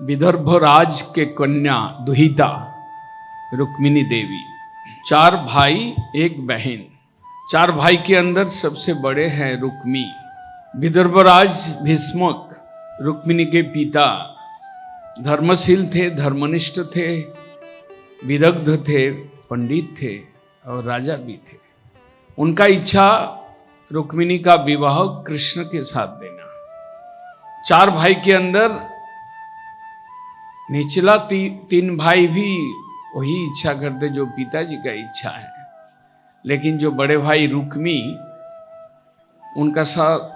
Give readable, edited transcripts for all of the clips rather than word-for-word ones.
विदर्भ राज के कन्या दुहिता रुक्मिणी देवी, 4 भाई 1 बहन। 4 भाई के अंदर सबसे बड़े हैं रुक्मी। विदर्भराज भीष्मक रुक्मिणी के पिता धर्मशील थे, धर्मनिष्ठ थे, विदग्ध थे, पंडित थे और राजा भी थे। उनका इच्छा रुक्मिणी का विवाह कृष्ण के साथ देना। 4 भाई के अंदर निचला 3 भाई भी वही इच्छा करते जो पिताजी का इच्छा है, लेकिन जो बड़े भाई रुक्मी, उनका साथ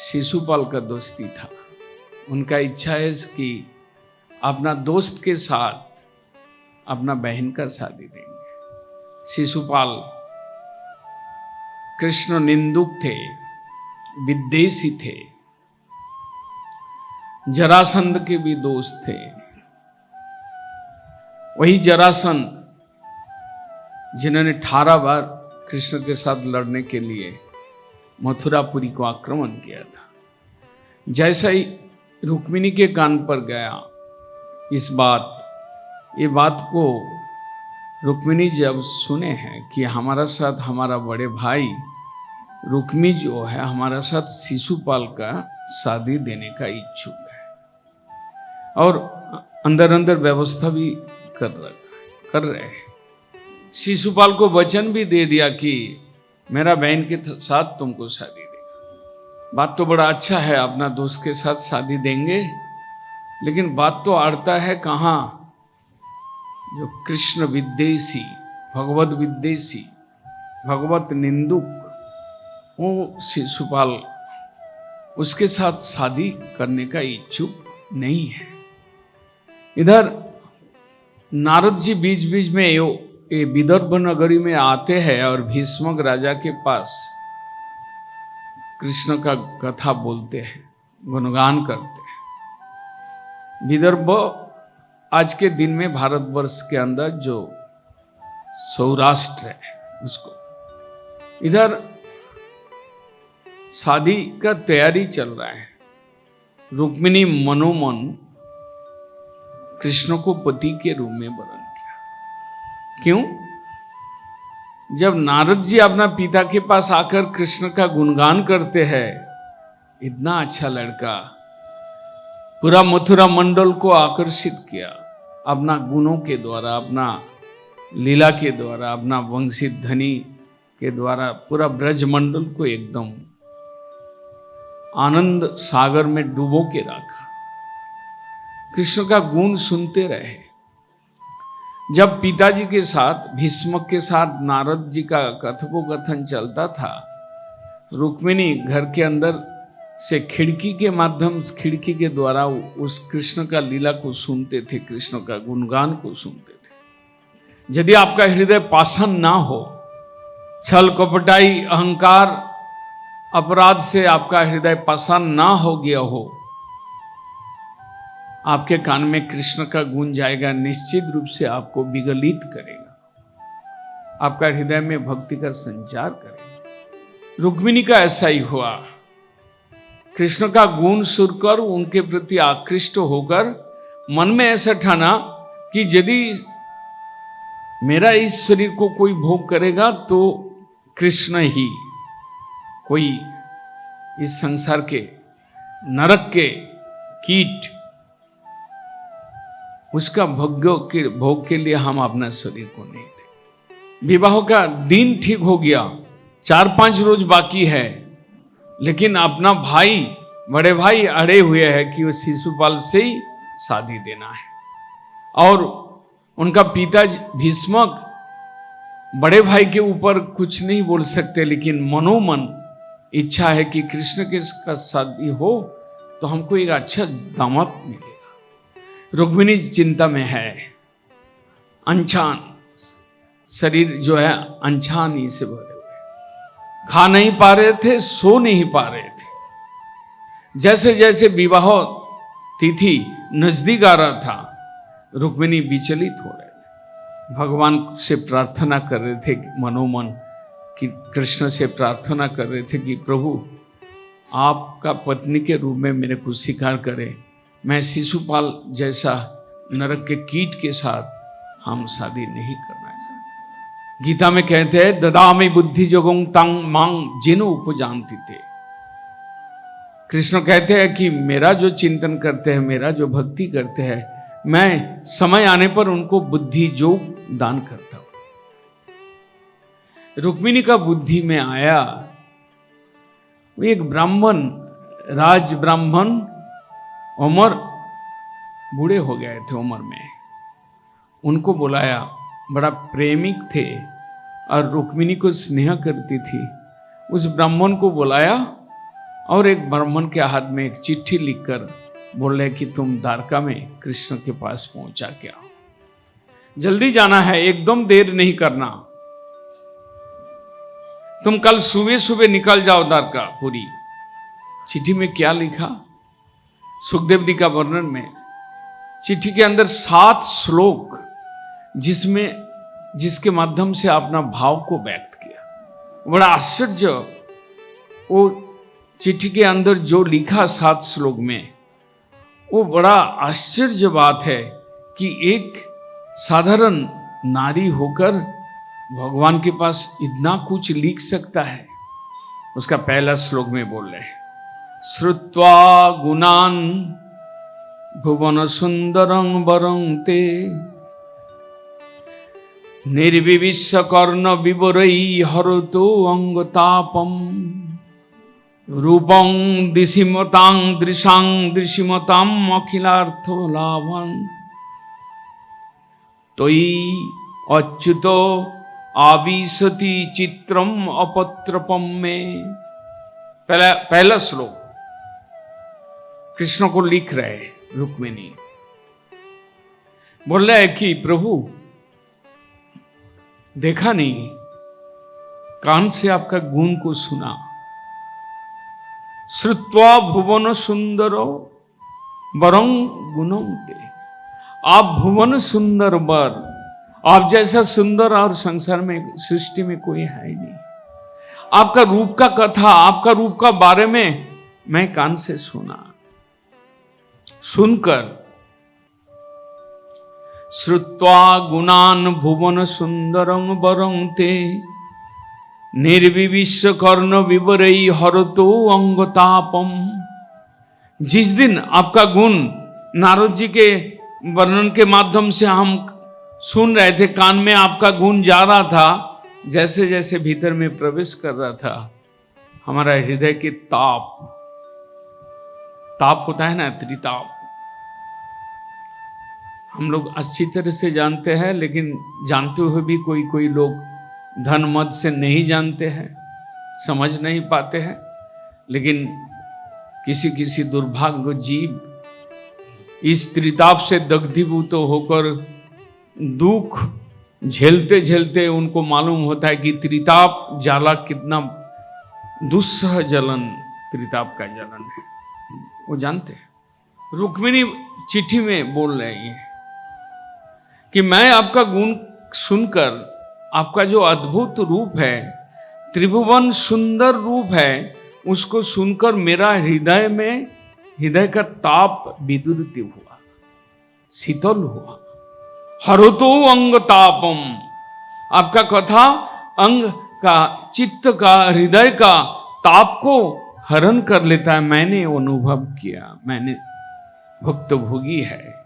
शिशुपाल का दोस्ती था। उनका इच्छा है कि अपना दोस्त के साथ अपना बहन का शादी देंगे। शिशुपाल कृष्ण निंदुक थे, विद्वेषी थे, जरासंध के भी दोस्त थे। वही जरासंध जिन्होंने 18 बार कृष्ण के साथ लड़ने के लिए मथुरापुरी को आक्रमण किया था। जैसा ही रुक्मिणी के कान पर गया ये बात को रुक्मिणी जब सुने हैं कि हमारा साथ हमारा बड़े भाई रुक्मी जो है हमारा साथ शिशुपाल का शादी देने का इच्छुक है और अंदर अंदर व्यवस्था भी कर रहे हैं। शिशुपाल को वचन भी दे दिया कि मेरा बहन के साथ तुमको शादी देगा। बात तो बड़ा अच्छा है, अपना दोस्त के साथ शादी देंगे, लेकिन बात तो अड़ता है कहाँ? जो कृष्ण विद्वेषी, भगवत विद्वेषी, भगवत निंदुक, वो शिशुपाल उसके साथ शादी करने का इच्छुक नहीं है। इधर नारद जी बीच बीच में ये विदर्भ नगरी में आते हैं और भीष्मक राजा के पास कृष्ण का कथा बोलते हैं, गुणगान करते हैं। विदर्भ आज के दिन में भारतवर्ष के अंदर जो सौराष्ट्र है उसको, इधर शादी का तैयारी चल रहा है। रुक्मिणी मनोमन कृष्ण को पति के रूप में वरण किया। क्यों? जब नारद जी अपना पिता के पास आकर कृष्ण का गुणगान करते हैं, इतना अच्छा लड़का, पूरा मथुरा मंडल को आकर्षित किया अपना गुणों के द्वारा, अपना लीला के द्वारा, अपना वंशित धनी के द्वारा, पूरा ब्रज मंडल को एकदम आनंद सागर में डुबो के रखा। कृष्ण का गुण सुनते रहे। जब पिताजी के साथ, भीष्मक के साथ नारद जी का कथोपकथन चलता था, रुक्मिणी घर के अंदर से खिड़की के द्वारा उस कृष्ण का लीला को सुनते थे, कृष्ण का गुणगान को सुनते थे। यदि आपका हृदय पाषाण ना हो, छल कपटाई अहंकार अपराध से आपका हृदय पाषाण ना हो गया हो, आपके कान में कृष्ण का गुण जाएगा, निश्चित रूप से आपको विगलित करेगा, आपका हृदय में भक्ति का संचार करेगा। रुक्मिणी का ऐसा ही हुआ। कृष्ण का गुण सुनकर उनके प्रति आकृष्ट होकर मन में ऐसा ठाना कि यदि मेरा इस शरीर को कोई भोग करेगा तो कृष्ण ही, कोई इस संसार के नरक के कीट, उसका भोग के लिए हम अपना शरीर को नहीं दें। विवाह का दिन ठीक हो गया, 4-5 रोज बाकी है, लेकिन अपना भाई, बड़े भाई अड़े हुए हैं कि वो शिशुपाल से ही शादी देना है। और उनका पिता भीष्मक बड़े भाई के ऊपर कुछ नहीं बोल सकते, लेकिन मनोमन इच्छा है कि कृष्ण के का शादी हो तो हमको एक अच्छा दामाद मिलेगा। रुक्मिणी चिंता में है, अनछान शरीर जो है अनछान ही से भरे हुए, खा नहीं पा रहे थे, सो नहीं पा रहे थे। जैसे जैसे विवाह तिथि नजदीक आ रहा था, रुक्मिणी विचलित हो रहे थे, भगवान से प्रार्थना कर रहे थे मनोमन, कि कृष्ण से प्रार्थना कर रहे थे कि प्रभु आपका पत्नी के रूप में मेरे को स्वीकार करें, मैं शिशुपाल जैसा नरक के कीट के साथ हम शादी नहीं करना चाहते। गीता में कहते हैं ददामि बुद्धि जोगं तंग मांग जिन उपजानती थे। कृष्ण कहते हैं कि मेरा जो चिंतन करते हैं, मेरा जो भक्ति करते हैं, मैं समय आने पर उनको बुद्धि जोग दान करता हूं। रुक्मिणी का बुद्धि में आया, वो एक ब्राह्मण, राज ब्राह्मण, उमर बूढ़े हो गए थे उम्र में, उनको बुलाया। बड़ा प्रेमिक थे और रुक्मिणी को स्नेह करती थी। उस ब्राह्मण को बुलाया और एक ब्राह्मण के हाथ में एक चिट्ठी लिखकर बोले कि तुम द्वारका में कृष्ण के पास पहुंचा के आओ, जल्दी जाना है, एकदम देर नहीं करना। तुम कल सुबह सुबह निकल जाओ द्वारका पुरी। चिट्ठी में क्या लिखा? सुखदेव जी का वर्णन में चिट्ठी के अंदर 7 श्लोक जिसके माध्यम से अपना भाव को व्यक्त किया। बड़ा आश्चर्य, वो चिट्ठी के अंदर जो लिखा 7 श्लोक में, वो बड़ा आश्चर्य बात है कि एक साधारण नारी होकर भगवान के पास इतना कुछ लिख सकता है। उसका पहला श्लोक में बोल रहे हैं, श्रुत्वा गुणान भुवन सुंदरं वरं ते निर्विविश्य कर्ण विवरई हरतो अंगतापम रूपं दिशिमतां दृशां दृशिमतां अखिलार्थ लाभं तोयि अच्युतो आविशति चित्रम अपत्रपम में। पहला श्लोक कृष्ण को लिख रहे रुक्मिणी, बोल रहे हैं कि प्रभु देखा नहीं, कान से आपका गुण को सुना। श्रुत्वा भुवन सुंदरो वरं गुणं ते, आप भुवन सुंदर वर, आप जैसा सुंदर और संसार में सृष्टि में कोई है ही नहीं। आपका रूप का कथा, आपका रूप का बारे में मैं कान से सुना। सुनकर श्रुत्वा गुणान भुवन सुंदरं वरं ते निर्विविश्य कर्ण विवरई हरतो अंगतापम। जिस दिन आपका गुण नारद जी के वर्णन के माध्यम से हम सुन रहे थे, कान में आपका गुण जा रहा था, जैसे जैसे भीतर में प्रवेश कर रहा था, हमारा हृदय के ताप होता है ना, त्रिताप, हम लोग अच्छी तरह से जानते हैं, लेकिन जानते हुए भी कोई लोग धन मद से नहीं जानते हैं, समझ नहीं पाते हैं। लेकिन किसी दुर्भाग्य जीव इस त्रिताप से दग्धीभूत होकर दुख झेलते झेलते उनको मालूम होता है कि त्रिताप ज्वाला कितना दुस्सह जलन त्रिताप का जलन है, वो जानते हैं। रुक्मिणी चिट्ठी में बोल रही है कि मैं आपका गुण सुनकर, आपका जो अद्भुत रूप है, त्रिभुवन सुंदर रूप है, उसको सुनकर मेरा हृदय का ताप विदुरित हुआ, शीतल हुआ। हरतो अंग तापम, आपका कथा अंग का, चित्त का, हृदय का ताप को हरण कर लेता है। मैंने अनुभव किया, मैंने भुक्तभोगी है।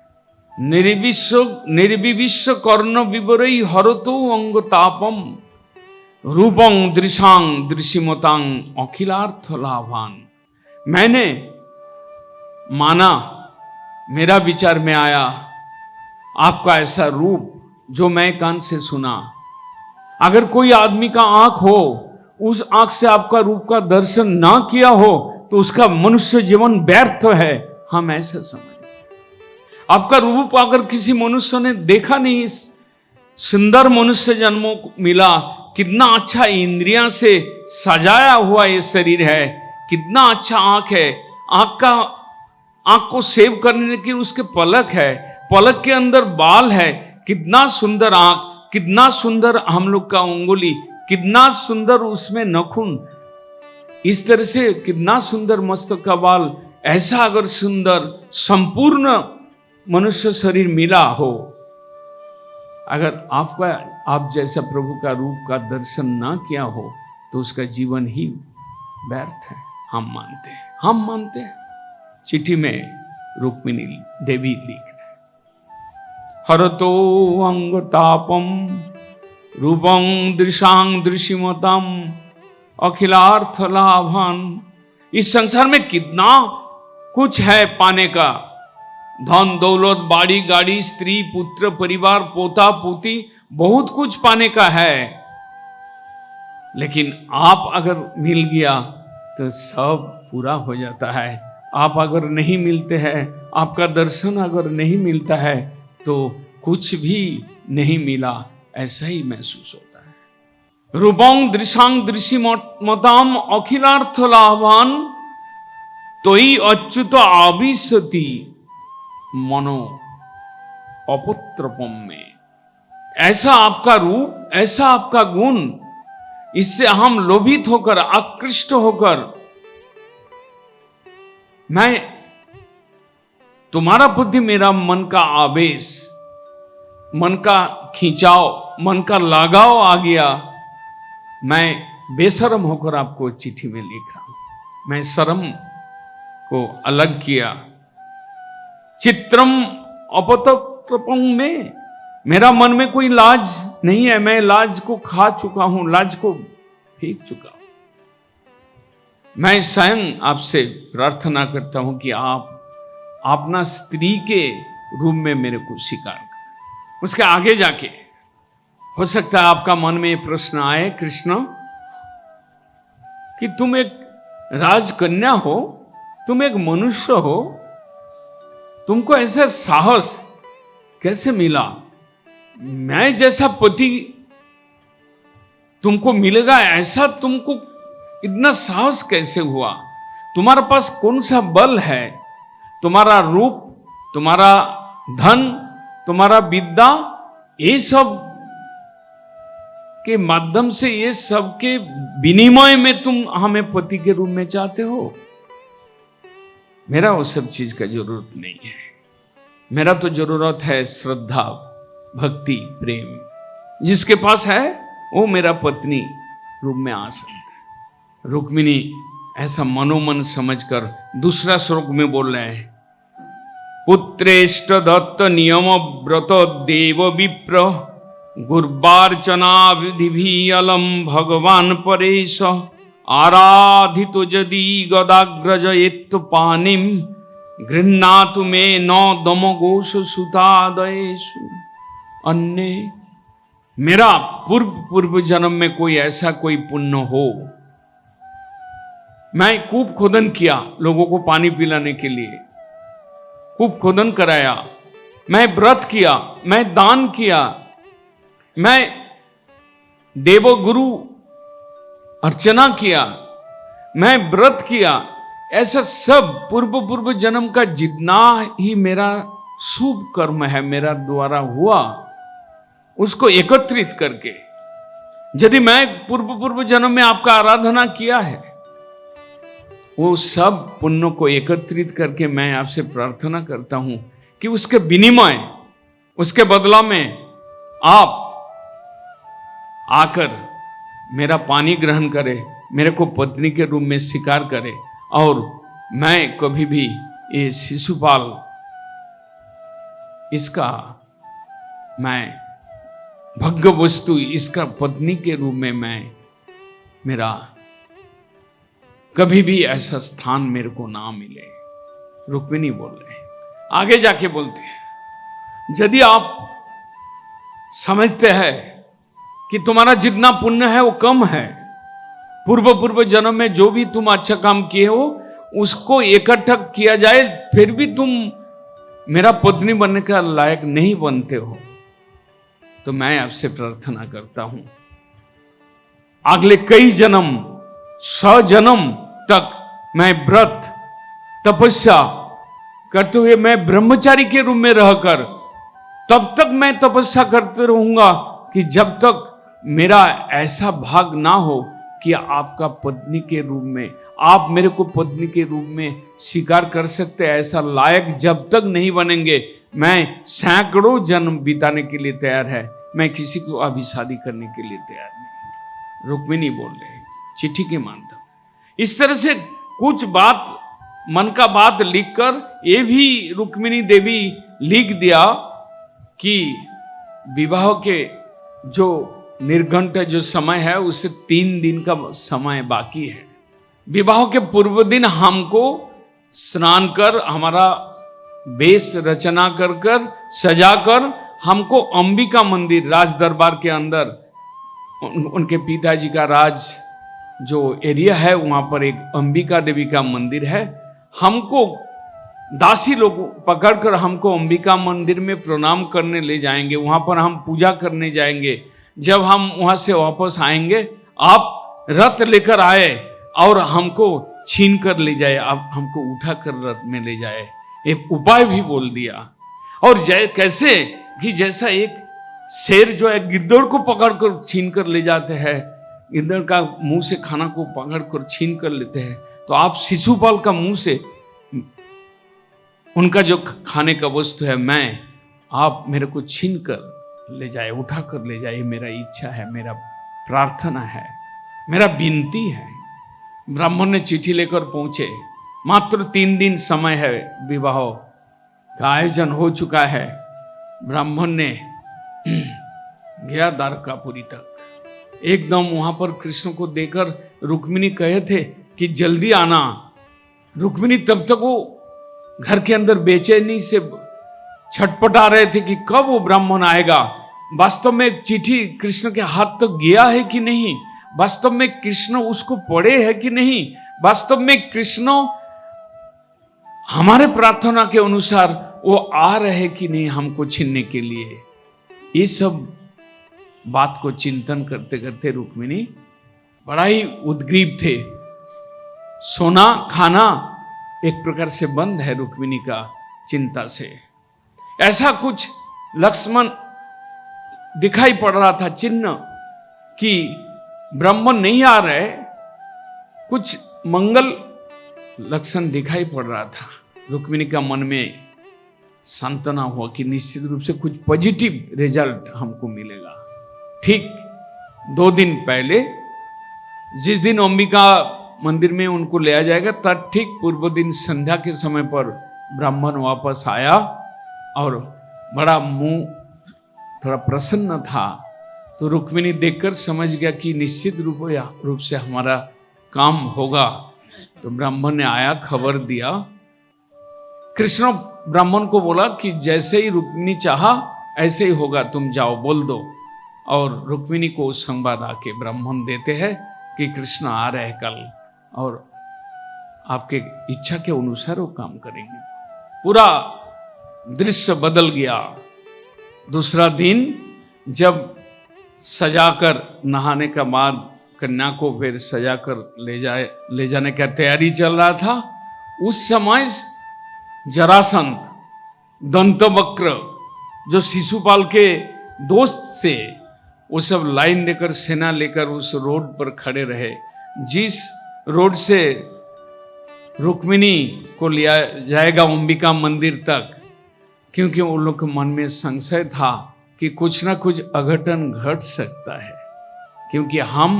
निर्विविश्य कर्ण विवरई हरतो अंग तापम रूपं दृशां दृशिमतां अखिलार्थ लाभान। मैंने माना, मेरा विचार में आया, आपका ऐसा रूप जो मैं कान से सुना। अगर कोई आदमी का आंख हो, उस आंख से आपका रूप का दर्शन ना किया हो तो उसका मनुष्य जीवन व्यर्थ है, हम ऐसा समझते। आपका रूप अगर किसी मनुष्य ने देखा नहीं, सुंदर मनुष्य जन्मों मिला, कितना अच्छा इंद्रियां से सजाया हुआ ये शरीर है, कितना अच्छा आंख है, आंख को सेव करने की उसके पलक है, पलक के अंदर बाल है, कितना सुंदर आंख, कितना सुंदर हम लोग का उंगली, कितना सुंदर उसमें नखून, इस तरह से कितना सुंदर मस्तक का बाल, ऐसा अगर सुंदर संपूर्ण मनुष्य शरीर मिला हो, अगर आप जैसा प्रभु का रूप का दर्शन ना किया हो तो उसका जीवन ही व्यर्थ है। हम मानते हैं। चिट्ठी में रुक्मिणी देवी लिख रहे, हरतो अंग तापम रूपं दृशांग दृशिमतम अखिलार्थ लाभन। इस संसार में कितना कुछ है पाने का, धन दौलत, बाड़ी गाड़ी, स्त्री पुत्र परिवार, पोता पोती, बहुत कुछ पाने का है। लेकिन आप अगर मिल गया तो सब पूरा हो जाता है। आप अगर नहीं मिलते हैं, आपका दर्शन अगर नहीं मिलता है तो कुछ भी नहीं मिला, ऐसा ही महसूस होता है। रूपं दृशांग दृशि मताम अखिलार्थ लाभान तोई अच्युत आविशति मनो अपुत्रपम में। ऐसा आपका रूप, ऐसा आपका गुण, इससे हम लोभित होकर, आकृष्ट होकर, मैं तुम्हारा बुद्धि, मेरा मन का आवेश, मन का खिंचाव, मन का लगाव आ गया। मैं बेशरम होकर आपको चिट्ठी में लिख रहा हूं। मैं शर्म को अलग किया। चित्रम अपतप्रपं में, मेरा मन में कोई लाज नहीं है। मैं लाज को खा चुका हूं, लाज को फेंक चुका हूं। मैं स्वयं आपसे प्रार्थना करता हूं कि आप अपना स्त्री के रूप में मेरे को स्वीकार करें। उसके आगे जाके हो सकता है आपका मन में ये प्रश्न आए, कृष्ण, कि तुम एक राजकन्या हो, तुम एक मनुष्य हो, तुमको ऐसा साहस कैसे मिला? मैं जैसा पति तुमको मिलेगा, ऐसा तुमको इतना साहस कैसे हुआ? तुम्हारे पास कौन सा बल है? तुम्हारा रूप, तुम्हारा धन, तुम्हारा विद्या, ये सब के माध्यम से, ये सब के विनिमय में तुम हमें पति के रूप में चाहते हो? मेरा वो सब चीज का जरूरत नहीं है। मेरा तो जरूरत है श्रद्धा, भक्ति, प्रेम। जिसके पास है वो मेरा पत्नी रूप में आ सकता है। रुक्मिणी ऐसा मनोमन समझकर दूसरा श्लोक में बोल रहे हैं, पुत्रेष्ट दत्त नियम व्रत देव विप्र गुर्वार्चना विधि अलम भगवान परेश आराधितो यदि गदाग्रज एत्त पानिम गृह्णातु मे न दमघोष सुतादयेषु अन्य। मेरा पूर्व जन्म में कोई ऐसा कोई पुण्य हो, मैं कूप खोदन किया लोगों को पानी पिलाने के लिए, कूप खोदन कराया, मैं व्रत किया, मैं दान किया, मैं देवगुरु अर्चना किया, मैं व्रत किया। ऐसा सब पूर्व जन्म का जितना ही मेरा शुभ कर्म है, मेरा द्वारा हुआ, उसको एकत्रित करके, यदि मैं पूर्व जन्म में आपका आराधना किया है, वो सब पुण्य को एकत्रित करके मैं आपसे प्रार्थना करता हूं कि उसके विनिमय, उसके बदला में आप आकर मेरा पानी ग्रहण करें, मेरे को पत्नी के रूप में स्वीकार करें, और मैं कभी भी ये शिशुपाल, इसका मैं भग्य वस्तु, इसका पत्नी के रूप में मैं, मेरा कभी भी ऐसा स्थान मेरे को ना मिले। रुक्मिणी बोल रहे हैं, आगे जाके बोलते हैं, यदि आप समझते हैं कि तुम्हारा जितना पुण्य है वो कम है, पूर्व जन्म में जो भी तुम अच्छा काम किए हो उसको इकट्ठा किया जाए, फिर भी तुम मेरा पत्नी बनने का लायक नहीं बनते हो, तो मैं आपसे प्रार्थना करता हूं, अगले कई जन्म, 100 जन्म तक मैं व्रत तपस्या करते हुए, मैं ब्रह्मचारी के रूप में रहकर तब तक मैं तपस्या करते रहूंगा कि जब तक मेरा ऐसा भाग ना हो कि आपका पत्नी के रूप में, आप मेरे को पत्नी के रूप में स्वीकार कर सकते हैं, ऐसा लायक जब तक नहीं बनेंगे मैं सैकड़ों जन्म बिताने के लिए तैयार है, मैं किसी को अभी शादी करने के लिए तैयार नहीं। रुक्मिणी बोल रहे चिट्ठी के माध्यम। इस तरह से कुछ बात, मन का बात लिखकर ये भी रुक्मिणी देवी लिख दिया कि विवाह के जो निर्घंट जो समय है उससे 3 दिन का समय बाकी है। विवाह के पूर्व दिन हमको स्नान कर, हमारा वेश रचना कर कर सजा कर हमको अंबिका मंदिर राज दरबार के अंदर उनके पिताजी का राज जो एरिया है वहां पर एक अंबिका देवी का मंदिर है, हमको दासी लोग पकड़कर हमको अंबिका मंदिर में प्रणाम करने ले जाएंगे, वहां पर हम पूजा करने जाएंगे। जब हम वहां से वापस आएंगे आप रथ लेकर आए और हमको छीन कर ले जाए, आप हमको उठा कर रथ में ले जाए। एक उपाय भी बोल दिया। और कैसे कि जैसा एक शेर जो है गिद्दड़ को पकड़कर छीन कर ले जाते हैं, गिद्दड़ का मुंह से खाना को पकड़कर छीन कर लेते हैं, तो आप शिशुपाल का मुंह से उनका जो खाने का वस्तु है मैं, आप मेरे को छीन कर ले जाए, उठा कर ले जाए, मेरा इच्छा है, मेरा प्रार्थना है, मेरा विनती है। ब्राह्मण ने चिट्ठी लेकर पहुंचे। मात्र 3 दिन समय है, विवाह का आयोजन हो चुका है। ब्राह्मण ने गया द्वारकापुरी तक। एकदम वहां पर कृष्ण को देखकर रुक्मिणी कहे थे कि जल्दी आना। रुक्मिणी तब तक वो घर के अंदर बेचैनी से छटपटा रहे थे कि कब वो ब्राह्मण आएगा। वास्तव में चिट्ठी कृष्ण के हाथ तक गया है कि नहीं, वास्तव में कृष्ण उसको पढ़े है कि नहीं, वास्तव में कृष्ण हमारे प्रार्थना के अनुसार वो आ रहे कि नहीं हमको छीनने के लिए। ये सब बात को चिंतन करते करते रुक्मिणी बड़ा ही उद्ग्रीव थे। सोना खाना एक प्रकार से बंद है रुक्मिणी का चिंता से। ऐसा कुछ लक्ष्मण दिखाई पड़ रहा था चिन्ह कि ब्राह्मण नहीं आ रहे, कुछ मंगल लक्षण दिखाई पड़ रहा था। रुक्मिणी का मन में सांत्वना हुआ कि निश्चित रूप से कुछ पॉजिटिव रिजल्ट हमको मिलेगा। ठीक 2 दिन पहले जिस दिन अंबिका मंदिर में उनको ले जाएगा, तब ठीक पूर्व दिन संध्या के समय पर ब्राह्मण वापस आया और बड़ा मुंह थोड़ा प्रसन्न था। तो रुक्मिणी देखकर समझ गया कि निश्चित रूप से हमारा काम होगा। तो ब्राह्मण ने आया, खबर दिया। कृष्ण ब्राह्मण को बोला कि जैसे ही रुक्मिणी चाहा ऐसे ही होगा, तुम जाओ बोल दो। और रुक्मिणी को संवाद आके ब्राह्मण देते हैं कि कृष्ण आ रहे हैं कल और आपके इच्छा के अनुसार वो काम करेंगे। पूरा दृश्य बदल गया। दूसरा दिन जब सजाकर नहाने का बाद कन्या को फिर सजाकर ले जाने का तैयारी चल रहा था, उस समय जरासंध, दंतवक्र जो शिशुपाल के दोस्त से, वो सब लाइन देकर सेना लेकर उस रोड पर खड़े रहे जिस रोड से रुक्मिणी को लिया जाएगा अंबिका मंदिर तक। क्योंकि उन लोग के मन में संशय था कि कुछ ना कुछ अघटन घट सकता है, क्योंकि हम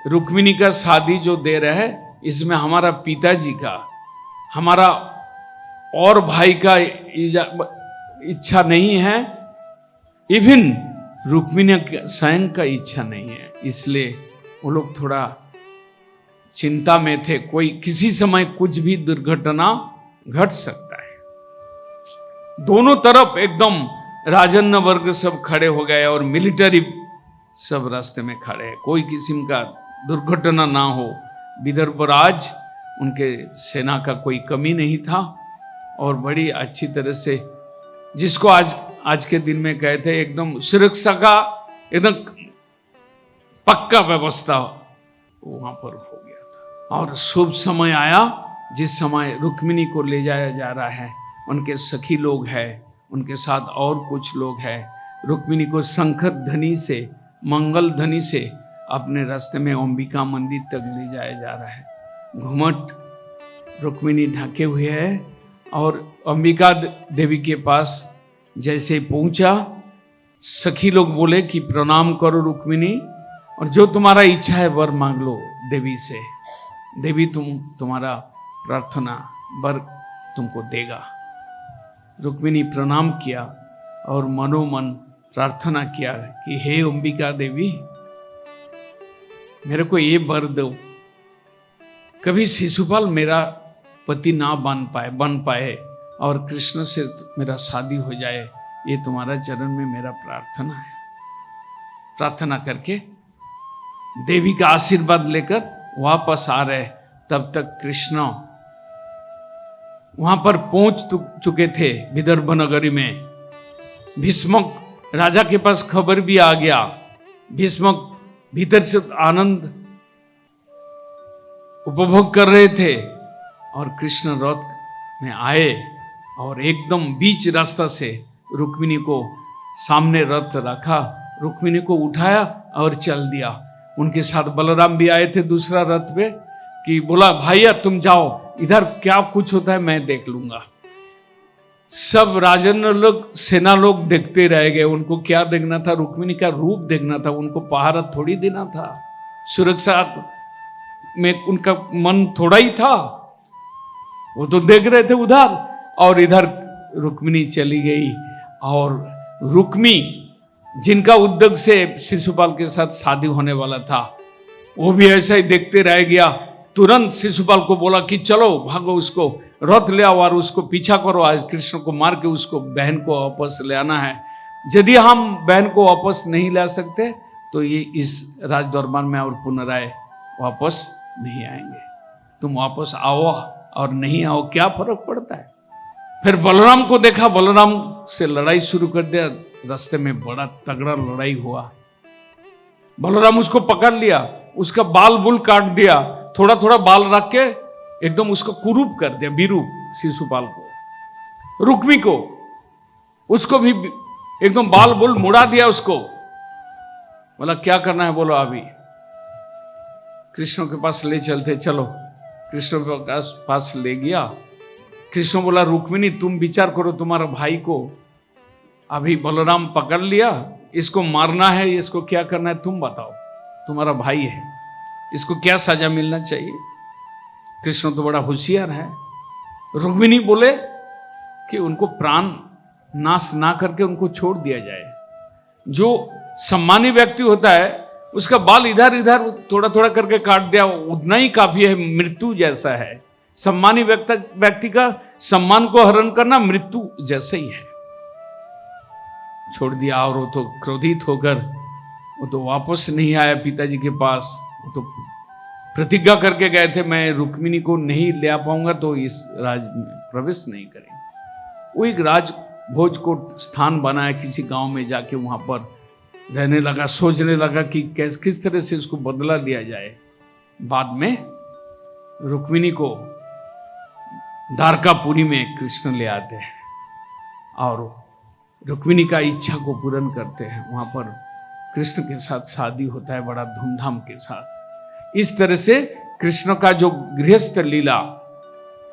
रुक्मिणी का शादी जो दे रहे हैं इसमें हमारा पिताजी का, हमारा और भाई का इच्छा नहीं है, इवन रुक्मिणी स्वयं का इच्छा नहीं है। इसलिए वो लोग थोड़ा चिंता में थे, कोई किसी समय कुछ भी दुर्घटना घट सकता है। दोनों तरफ एकदम राजन्न वर्ग सब खड़े हो गए और मिलिट्री सब रास्ते में खड़े हैं, कोई किस्म का दुर्घटना ना हो। विदर्भ राज उनके सेना का कोई कमी नहीं था और बड़ी अच्छी तरह से, जिसको आज के दिन में कहते हैं एकदम सुरक्षा का एकदम पक्का व्यवस्था वहां पर हो गया था। और शुभ समय आया जिस समय रुक्मिणी को ले जाया जा रहा है। उनके सखी लोग हैं, उनके साथ और कुछ लोग हैं। रुक्मिणी को शंख ध्वनि से, मंगल ध्वनि से अपने रास्ते में अंबिका मंदिर तक ले जाया जा रहा है। घुमट रुक्मिणी ढके हुए है और अंबिका देवी के पास जैसे पहुंचा, सखी लोग बोले कि प्रणाम करो रुक्मिणी, और जो तुम्हारा इच्छा है वर मांग लो देवी से, देवी तुम्हारा प्रार्थना वर तुमको देगा। रुक्मिणी प्रणाम किया और मनोमन प्रार्थना किया कि हे अंबिका देवी, मेरे को ये वर दो, कभी शिशुपाल मेरा पति ना बन पाए और कृष्ण से मेरा शादी हो जाए, ये तुम्हारा चरण में मेरा प्रार्थना है। प्रार्थना करके देवी का आशीर्वाद लेकर वापस आ रहे, तब तक कृष्ण वहां पर पहुंच चुके थे विदर्भ नगरी में। भीष्मक राजा के पास खबर भी आ गया। भीष्मक भीतर से आनंद उपभोग कर रहे थे और कृष्ण रथ में आए और एकदम बीच रास्ता से रुक्मिणी को सामने रथ रखा, रुक्मिणी को उठाया और चल दिया। उनके साथ बलराम भी आए थे दूसरा रथ पे, कि बोला भाइया तुम जाओ, इधर क्या कुछ होता है मैं देख लूंगा। सब राजन लोग, सेना लोग देखते रह गए। उनको क्या देखना था? रुक्मिणी का रूप देखना था, उनको पहारा थोड़ी देना था। सुरक्षा में उनका मन थोड़ा ही था, वो तो देख रहे थे उधर, और इधर रुक्मिणी चली गई। और रुक्मी जिनका उद्योग से शिशुपाल के साथ शादी होने वाला था, वो भी ऐसा ही देखते रह गया। तुरंत शिशुपाल को बोला कि चलो भागो, उसको रथ ले आओ और उसको पीछा करो, आज कृष्ण को मार के उसको बहन को वापस ले आना है। यदि हम बहन को वापस नहीं ला सकते तो ये इस राज दरबार में और पुनराय वापस नहीं आएंगे। तुम वापस आओ और नहीं आओ, क्या फर्क पड़ता है। फिर बलराम को देखा, बलराम से लड़ाई शुरू कर दिया। रास्ते में बड़ा तगड़ा लड़ाई हुआ। बलराम उसको पकड़ लिया, उसका बाल बुल काट दिया, थोड़ा थोड़ा बाल रख के एकदम उसको कुरूप कर दिया, विरूप शिशुपाल को, रुक्मी को, उसको भी एकदम बाल बुल मुड़ा दिया उसको। बोला क्या करना है बोलो अभी। कृष्ण के पास ले चलते, चलो कृष्ण के पास ले गया। कृष्ण बोला रुक्मिणी तुम विचार करो, तुम्हारा भाई को अभी बलराम पकड़ लिया, इसको मारना है, इसको क्या करना है तुम बताओ, तुम्हारा भाई है, इसको क्या सजा मिलना चाहिए। कृष्ण तो बड़ा होशियार है। रुक्मिणी बोले कि उनको प्राण नाश ना करके उनको छोड़ दिया जाए। जो सम्मानी व्यक्ति होता है उसका बाल इधर इधर थोड़ा थोड़ा करके काट दिया, उतना ही काफी है, मृत्यु जैसा है। सम्मानी व्यक्ति का सम्मान को हरण करना मृत्यु जैसा ही है। छोड़ दिया और वो तो क्रोधित होकर वो तो वापस नहीं आया पिताजी के पास। वो तो प्रतिज्ञा करके गए थे मैं रुक्मिणी को नहीं ले आ पाऊंगा तो इस राज में प्रवेश नहीं करेंगे। वो एक राज भोज को स्थान बनाया किसी गांव में, जाके वहां पर रहने लगा, सोचने लगा कि किस तरह से उसको बदला लिया जाए। बाद में रुक्मिणी को द्वारकापुरी में कृष्ण ले आते हैं और रुक्मिणी का इच्छा को पूर्ण करते हैं। वहां पर कृष्ण के साथ शादी होता है बड़ा धूमधाम के साथ। इस तरह से कृष्ण का जो गृहस्थ लीला,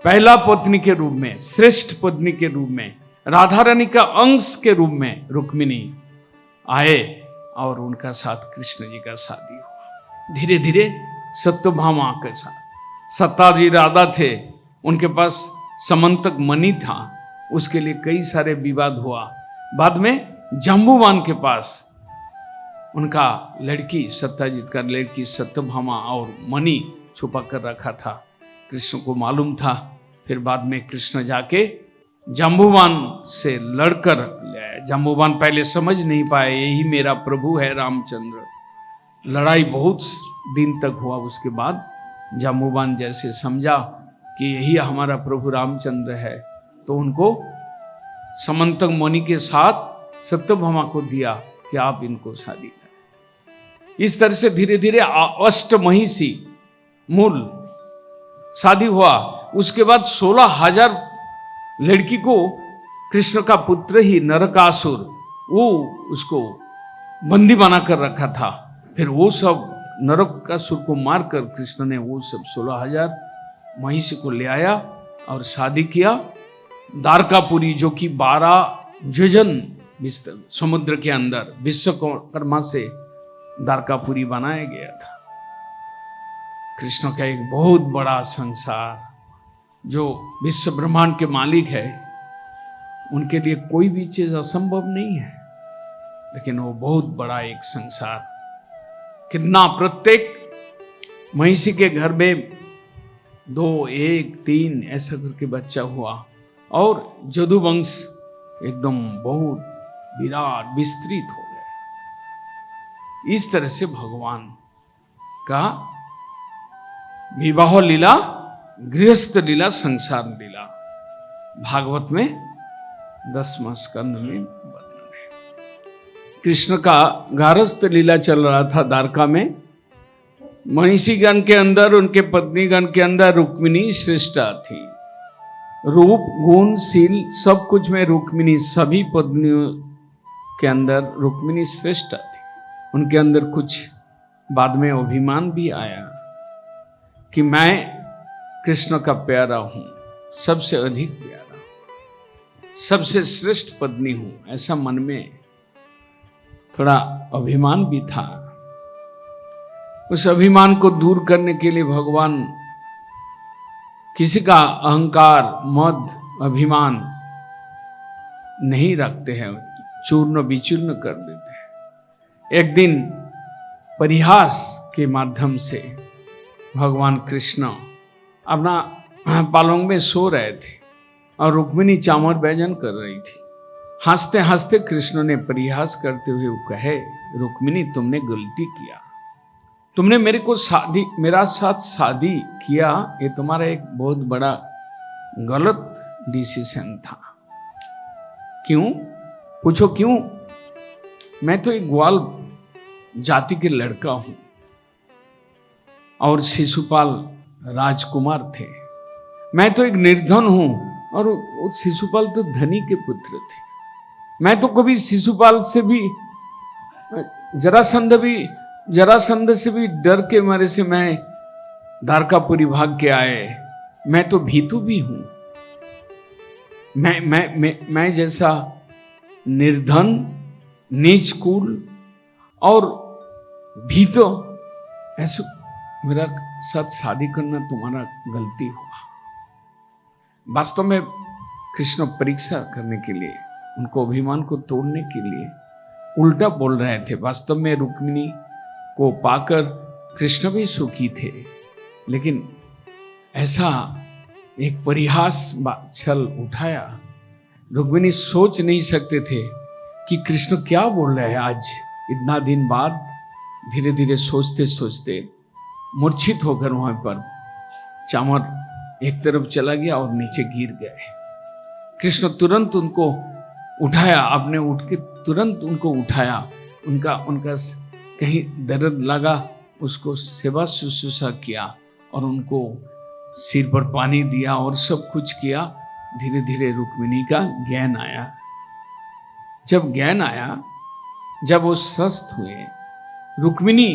पहला पत्नी के रूप में, श्रेष्ठ पत्नी के रूप में, राधा रानी का अंश के रूप में रुक्मिणी आए और उनका साथ कृष्ण जी का शादी हुआ। धीरे धीरे सत्यभामा के साथ, सत्ताजी राधा थे, उनके पास समंतक मणि था, उसके लिए कई सारे विवाद हुआ। बाद में जाम्बुवान के पास उनका लड़की सत्ताजीत का लड़की सत्यभामा और मणि छुपा कर रखा था, कृष्ण को मालूम था। फिर बाद में कृष्ण जाके जाम्बुवान से लड़कर ले आए। जाम्बुवान पहले समझ नहीं पाए यही मेरा प्रभु है रामचंद्र। लड़ाई बहुत दिन तक हुआ। उसके बाद जाम्बुवान जैसे समझा कि यही हमारा प्रभु रामचंद्र है तो उनको समंतक मणि के साथ सत्यभामा को दिया कि आप इनको शादी करें। इस तरह से धीरे धीरे अष्टमहिषी मूल शादी हुआ। उसके बाद 16,000 लड़की को कृष्ण का पुत्र ही नरकासुर वो उसको बंदी बना कर रखा था। फिर वो सब नरकासुर को मारकर कृष्ण ने वो सब 16,000 महिषी को ले आया और शादी किया। द्वारकापुरी जो कि 12 योजन विस्तर समुद्र के अंदर विश्वकर्मा से द्वारकापुरी बनाया गया था। कृष्ण का एक बहुत बड़ा संसार, जो विश्व ब्रह्मांड के मालिक है, उनके लिए कोई भी चीज असंभव नहीं है। लेकिन वो बहुत बड़ा एक संसार, कितना प्रत्येक महिषी के घर में 2, 1, 3 ऐसा करके बच्चा हुआ और जदुवंश एकदम बहुत विराट विस्तृत हो गए। इस तरह से भगवान का विवाह लीला, गृहस्थ लीला, संसार लीला भागवत में 10वां स्कंद में वर्णन है। कृष्ण का गारस्थ लीला चल रहा था द्वारका में। महिषीगण के अंदर, उनके पत्नीगण के अंदर रुक्मिणी श्रेष्ठा थी। रूप, गुण, शील सब कुछ में रुक्मिणी, सभी पत्नियों के अंदर रुक्मिणी श्रेष्ठा थी। उनके अंदर कुछ बाद में अभिमान भी आया कि मैं कृष्ण का प्यारा हूं, सबसे अधिक प्यारा, सबसे श्रेष्ठ पत्नी हूं, ऐसा मन में थोड़ा अभिमान भी था। उस अभिमान को दूर करने के लिए भगवान किसी का अहंकार, मद, अभिमान नहीं रखते हैं, चूर्ण विचूर्ण कर देते हैं। एक दिन परिहास के माध्यम से भगवान कृष्ण अपना पालंग में सो रहे थे और रुक्मिणी चामर भोजन कर रही थी। हंसते हंसते कृष्ण ने परिहास करते हुए वो कहे, रुक्मिणी तुमने गलती किया, तुमने मेरा साथ शादी किया, ये तुम्हारा एक बहुत बड़ा गलत डिसीजन था। क्यों? पूछो क्यों? मैं तो एक ग्वाल जाति के लड़का हूं और शिशुपाल राजकुमार थे। मैं तो एक निर्धन हूं और शिशुपाल तो धनी के पुत्र थे। मैं तो कभी शिशुपाल से भी, जरासंध से भी डर के मारे से मैं द्वारकापुरी भाग के आए। मैं तो भीतु भी हूं। मैं जैसा निर्धन, नीच कुल और भीतो, ऐसे मेरा साथ शादी करना तुम्हारा गलती हुआ। वास्तव में कृष्ण परीक्षा करने के लिए, उनको अभिमान को तोड़ने के लिए उल्टा बोल रहे थे। वास्तव में रुक्मिणी को पाकर कृष्ण भी सुखी थे, लेकिन ऐसा एक परिहास छल उठाया। रुक्मिणी सोच नहीं सकते थे कि कृष्ण क्या बोल रहे हैं आज। इतना दिन बाद धीरे धीरे सोचते सोचते मूर्छित होकर वहां पर चामर एक तरफ चला गया और नीचे गिर गए। कृष्ण तुरंत उनको उठाया, आपने उठ के तुरंत उनको उठाया। उनका कहीं दर्द लगा, उसको सेवा शुश्रूषा किया और उनको सिर पर पानी दिया और सब कुछ किया। धीरे धीरे रुक्मिणी का ज्ञान आया। जब ज्ञान आया, जब वो स्वस्थ हुए, रुक्मिणी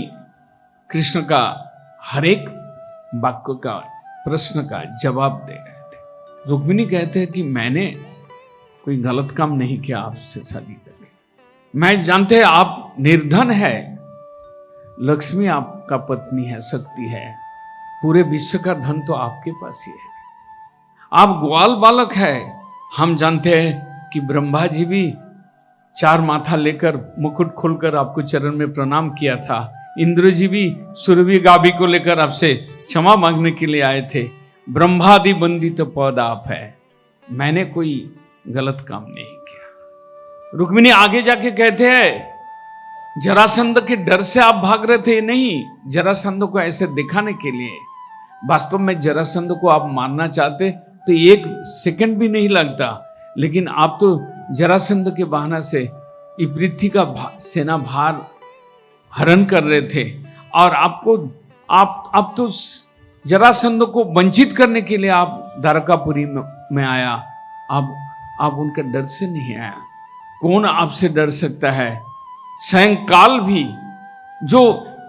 कृष्ण का हर एक वाक्य का, प्रश्न का जवाब दे रहे थे। रुक्मिणी कहते हैं कि मैंने कोई गलत काम नहीं किया आपसे शादी करके। मैं जानते हैं आप निर्धन है, लक्ष्मी आपका पत्नी है, शक्ति है, पूरे विश्व का धन तो आपके पास ही है। आप ग्वाल बालक है। हम जानते हैं कि ब्रह्मा जी भी 4 माथा लेकर मुकुट खोलकर आपको चरण में प्रणाम किया था। इंद्र जी भी सुरभि गाभी को लेकर आपसे क्षमा मांगने के लिए आए थे। ब्रह्मादि बंदित पद आप है। मैंने कोई गलत काम नहीं किया। रुक्मिणी आगे जाके कहते हैं, जरासंध के डर से आप भाग रहे थे। नहीं, जरासंध को ऐसे दिखाने के लिए। वास्तव में जरासंध को आप मारना चाहते तो 1 सेकंड भी नहीं लगता, लेकिन आप तो जरासंध के बहाना से पृथ्वी का सेना भार हरण कर रहे थे और आप तो जरासंध को वंचित करने के लिए आप द्वारकापुरी में आया। आप उनका डर से नहीं आया। कौन आपसे डर सकता है? सायंकाल भी जो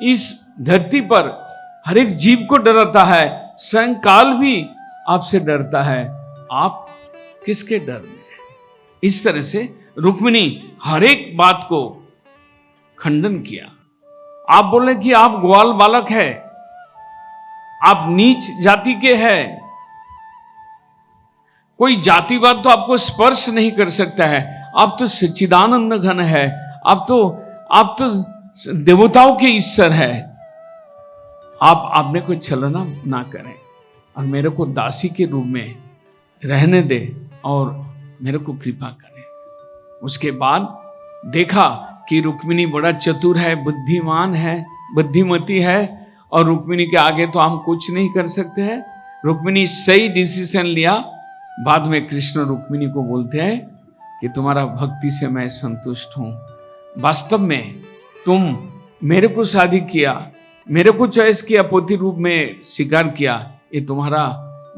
इस धरती पर हर एक जीव को डराता है, स्वयं काल भी आपसे डरता है, आप किसके डर में? इस तरह से रुक्मिणी हर एक बात को खंडन किया। आप बोले कि आप ग्वाल बालक है, आप नीच जाति के हैं, कोई जातिवाद तो आपको स्पर्श नहीं कर सकता है, आप तो सच्चिदानंद घन है, आप तो देवताओं के ईश्वर है, आप अपने को छलना ना करें और मेरे को दासी के रूप में रहने दे और मेरे को कृपा करें। उसके बाद देखा कि रुक्मिणी बड़ा चतुर है, बुद्धिमान है, बुद्धिमती है, और रुक्मिणी के आगे तो हम कुछ नहीं कर सकते हैं। रुक्मिणी सही डिसीजन लिया। बाद में कृष्ण रुक्मिणी को बोलते हैं कि तुम्हारा भक्ति से मैं संतुष्ट हूं, वास्तव में तुम मेरे को शादी किया, मेरे को चॉइस किया, पोती रूप में स्वीकार किया, ये तुम्हारा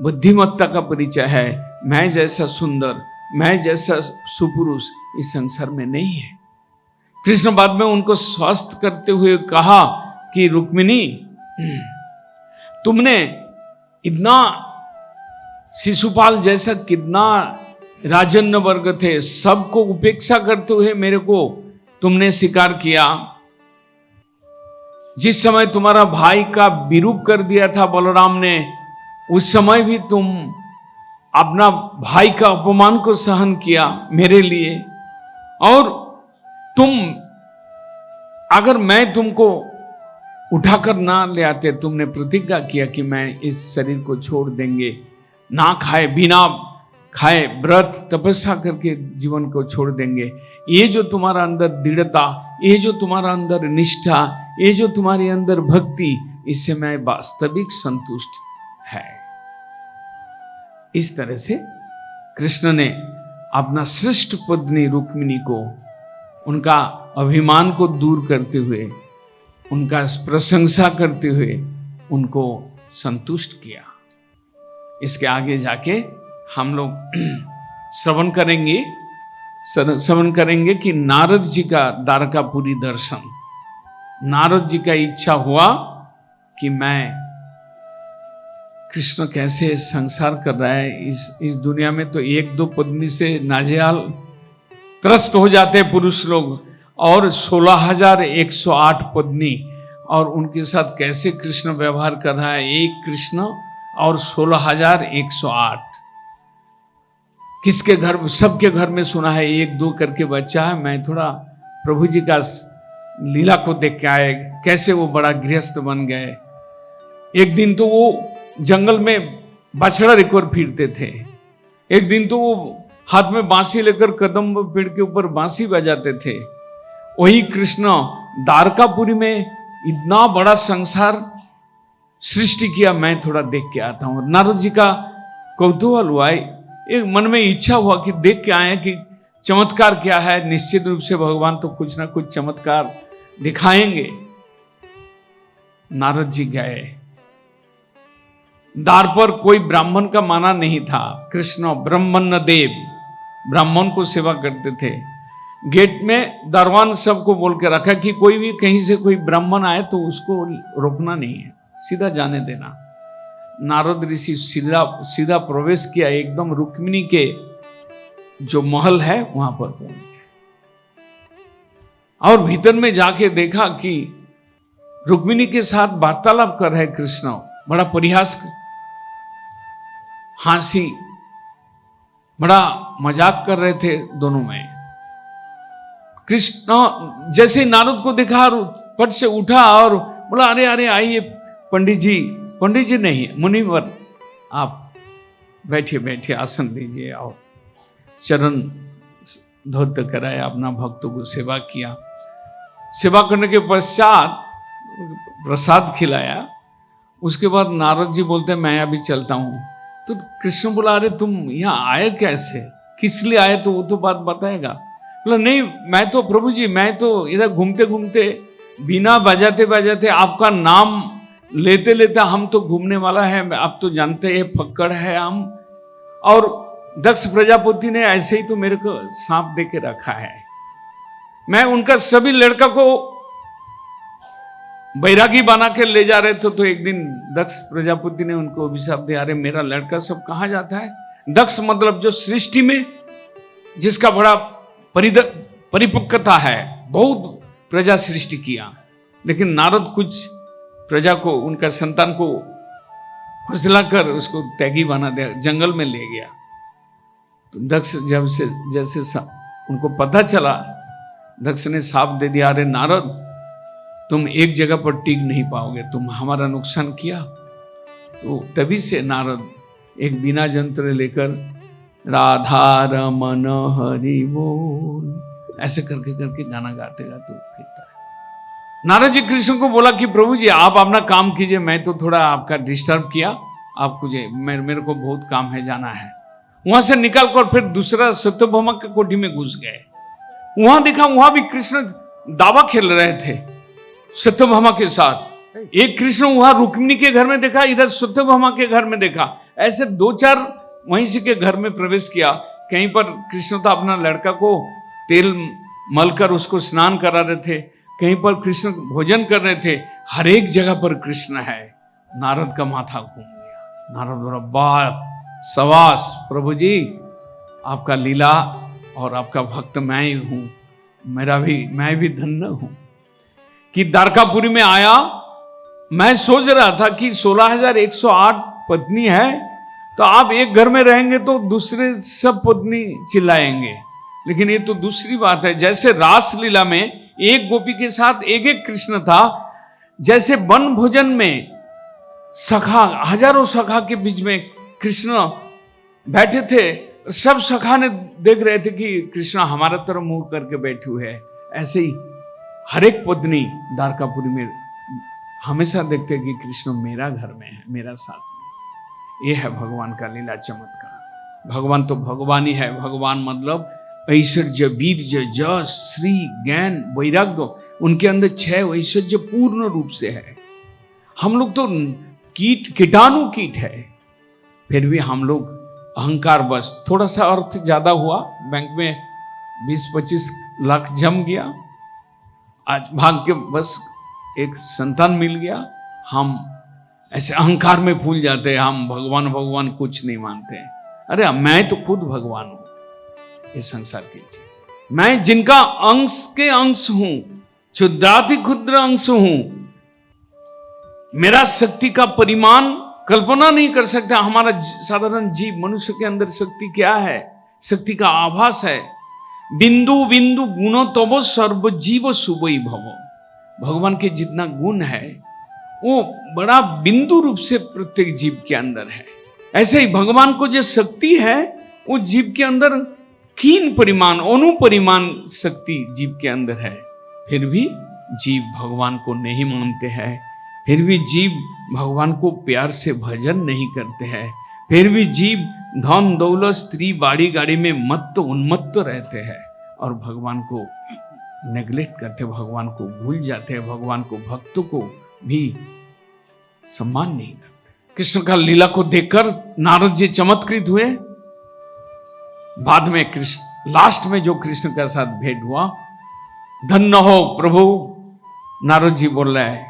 बुद्धिमत्ता का परिचय है। मैं जैसा सुंदर, मैं जैसा सुपुरुष इस संसार में नहीं है। कृष्ण बाद में उनको स्वस्थ करते हुए कहा कि रुक्मिणी, तुमने इतना शिशुपाल जैसा कितना राजन्य वर्ग थे, सबको उपेक्षा करते हुए मेरे को तुमने स्वीकार किया। जिस समय तुम्हारा भाई का विरूप कर दिया था बलराम ने, उस समय भी तुम अपना भाई का अपमान को सहन किया मेरे लिए। और तुम, अगर मैं तुमको उठाकर ना ले आते, तुमने प्रतिज्ञा किया कि मैं इस शरीर को छोड़ देंगे, ना खाए, बिना खाए व्रत तपस्या करके जीवन को छोड़ देंगे। ये जो तुम्हारा अंदर दृढ़ता, ये जो तुम्हारा अंदर निष्ठा, ये जो तुम्हारे अंदर भक्ति, इससे मैं वास्तविक संतुष्ट है। इस तरह से कृष्ण ने अपना श्रेष्ठ पत्नी रुक्मिणी को, उनका अभिमान को दूर करते हुए, उनका प्रशंसा करते हुए उनको संतुष्ट किया। इसके आगे जाके हम लोग श्रवण करेंगे कि नारद जी का द्वारकापुरी दर्शन। नारद जी का इच्छा हुआ कि मैं कृष्ण कैसे संसार कर रहा है इस दुनिया में, तो एक दो पत्नी से नाजेहाल त्रस्त हो जाते हैं पुरुष लोग, और 16,108 पत्नी, और उनके साथ कैसे कृष्ण व्यवहार कर रहा है, एक कृष्ण और 16,108। किसके घर, सबके घर में सुना है एक दो करके बच्चा है। मैं थोड़ा प्रभु जी का लीला को देख के आए, कैसे वो बड़ा गृहस्थ बन गए। एक दिन तो वो जंगल में बछड़ा लेकर फिरते थे, एक दिन तो वो हाथ में बांसी लेकर कदम पेड़ के ऊपर बांसी बजाते थे। वही कृष्ण द्वारकापुरी में इतना बड़ा संसार सृष्टि किया, मैं थोड़ा देख के आता हूँ। नारद जी का कौतूहल हुआ, एक मन में इच्छा हुआ कि देख के आए कि चमत्कार क्या है। निश्चित रूप से भगवान तो कुछ ना कुछ चमत्कार दिखाएंगे। नारद जी गए। द्वार पर कोई ब्राह्मण का माना नहीं था। कृष्ण ब्रह्मण्य देव ब्राह्मण को सेवा करते थे। गेट में दरवान सबको बोल के रखा कि कोई भी कहीं से कोई ब्राह्मण आए तो उसको रोकना नहीं है, सीधा जाने देना। नारद ऋषि सीधा प्रवेश किया, एकदम रुक्मिणी के जो महल है वहां पर पहुंच गए, और भीतर में जाके देखा कि रुक्मिणी के साथ वार्तालाप कर रहे कृष्ण। बड़ा परिहास, हंसी, बड़ा मजाक कर रहे थे दोनों में। कृष्ण जैसे ही नारद को देखा, पट से उठा और बोला, अरे अरे आइए पंडित जी नहीं, मुनिवर, आप बैठिए बैठिए, आसन लीजिए, और चरण धौत कराया, अपना भक्तों को सेवा किया। सेवा करने के पश्चात प्रसाद खिलाया। उसके बाद नारद जी बोलते हैं, मैं अभी चलता हूं। तो कृष्ण बोला, अरे तुम यहाँ आए कैसे, किस लिए आए, तो वो तो बात बताएगा। बोला, नहीं, मैं तो प्रभु जी, मैं तो इधर घूमते घूमते, बिना बजाते बजाते, आपका नाम लेते लेते हम तो घूमने वाला है। आप तो जानते हैं फक्कड़ है हम, और दक्ष प्रजापति ने ऐसे ही तो मेरे को सांप दे के रखा है। मैं उनका सभी लड़का को बैरागी बना के ले जा रहे थे, तो एक दिन दक्ष प्रजापति ने उनको अभिशाप दिया, अरे मेरा लड़का सब कहाँ जाता है। दक्ष मतलब जो सृष्टि में जिसका बड़ा परिपक्वता है, बहुत प्रजा सृष्टि किया, लेकिन नारद कुछ प्रजा को, उनका संतान को फुसलाकर उसको त्यागी बना दिया, जंगल में ले गया। तो दक्ष जब से जैसे उनको पता चला, दक्ष ने शाप दे दिया, अरे नारद तुम एक जगह पर टिक नहीं पाओगे, तुम हमारा नुकसान किया। तो तभी से नारद एक बीना यंत्र लेकर राधा रमन हरि बोल ऐसे करके करके गाना गाते गाते फिरता है। नारद जी कृष्ण को बोला कि प्रभु जी आप अपना काम कीजिए, मैं तो थोड़ा आपका डिस्टर्ब किया, आपको मेरे को बहुत काम है, जाना है। वहां से निकल कर फिर दूसरा सत्यभामा के कोठी में घुस गए। वहां देखा, वहां भी कृष्ण दावा खेल रहे थे सत्यभामा के साथ। एक कृष्ण वहां रुक्मिणी के घर में देखा, इधर सत्यभामा के घर में देखा, ऐसे 2-4 महिषी के घर में प्रवेश किया। कहीं पर कृष्ण तो अपना लड़का को तेल मलकर उसको स्नान करा रहे थे, कहीं पर कृष्ण भोजन कर रहे थे, हर एक जगह पर कृष्ण है। नारद का माथा घूम गया। नारद बोला, वाह सवास प्रभु जी, आपका लीला और आपका भक्त मैं ही हूं, मैं भी धन्य हूं कि द्वारकापुरी में आया। मैं सोच रहा था कि 16,108 पत्नी है, तो आप एक घर में रहेंगे तो दूसरे सब पत्नी चिल्लाएंगे, लेकिन ये तो दूसरी बात है। जैसे रास लीला में एक गोपी के साथ एक एक कृष्ण था, जैसे वन भोजन में सखा, हजारों सखा के बीच में कृष्ण बैठे थे, सब सखा ने देख रहे थे कि कृष्ण हमारा तरफ मुंह करके बैठे हुए है। ऐसे ही हर एक पत्नी द्वारकापुरी में हमेशा देखते कि कृष्ण मेरा घर में है, मेरा साथ में। यह है भगवान का लीला चमत्कार। भगवान तो भगवान ही है। भगवान मतलब ऐश्वर्य, वीर्य, जस, श्री, ज्ञान, वैराग्य, उनके अंदर 6 ऐश्वर्य पूर्ण रूप से है। हम लोग तो कीटाणु कीट है, फिर भी हम लोग अहंकार बस, थोड़ा सा अर्थ ज्यादा हुआ, बैंक में 20-25 लाख जम गया, आज भाग के बस एक संतान मिल गया, हम ऐसे अहंकार में फूल जाते हैं, हम भगवान भगवान कुछ नहीं मानते हैं। अरे मैं तो खुद भगवान हूं ये संसार की चीज, मैं जिनका अंश के अंश हूं, क्षुद्राति क्षुद्र अंश हूं। मेरा शक्ति का परिमाण कल्पना नहीं कर सकता। हमारा साधारण जीव मनुष्य के अंदर शक्ति क्या है? शक्ति का आभास है। बिंदु बिंदु गुणो तबो सर्व जीव सुबई भव। भगवान के जितना गुण है वो बड़ा बिंदु रूप से प्रत्येक जीव के अंदर है। ऐसे ही भगवान को जो शक्ति है वो जीव के अंदर क्षीण परिमाण, अनुपरिमाण शक्ति जीव के अंदर है। फिर भी जीव भगवान को नहीं मानते हैं, फिर भी जीव भगवान को प्यार से भजन नहीं करते हैं, फिर भी जीव धन दौलत स्त्री बाड़ी गाड़ी में मत्त उन्मत्त रहते हैं और भगवान को नेग्लेक्ट करते, भगवान को भूल जाते हैं, भगवान को भक्तों को भी सम्मान नहीं करते। कृष्ण का लीला को देखकर नारद जी चमत्कृत हुए। बाद में कृष्ण लास्ट में जो कृष्ण के साथ भेंट हुआ, धन्य हो प्रभु। नारद जी बोल रहे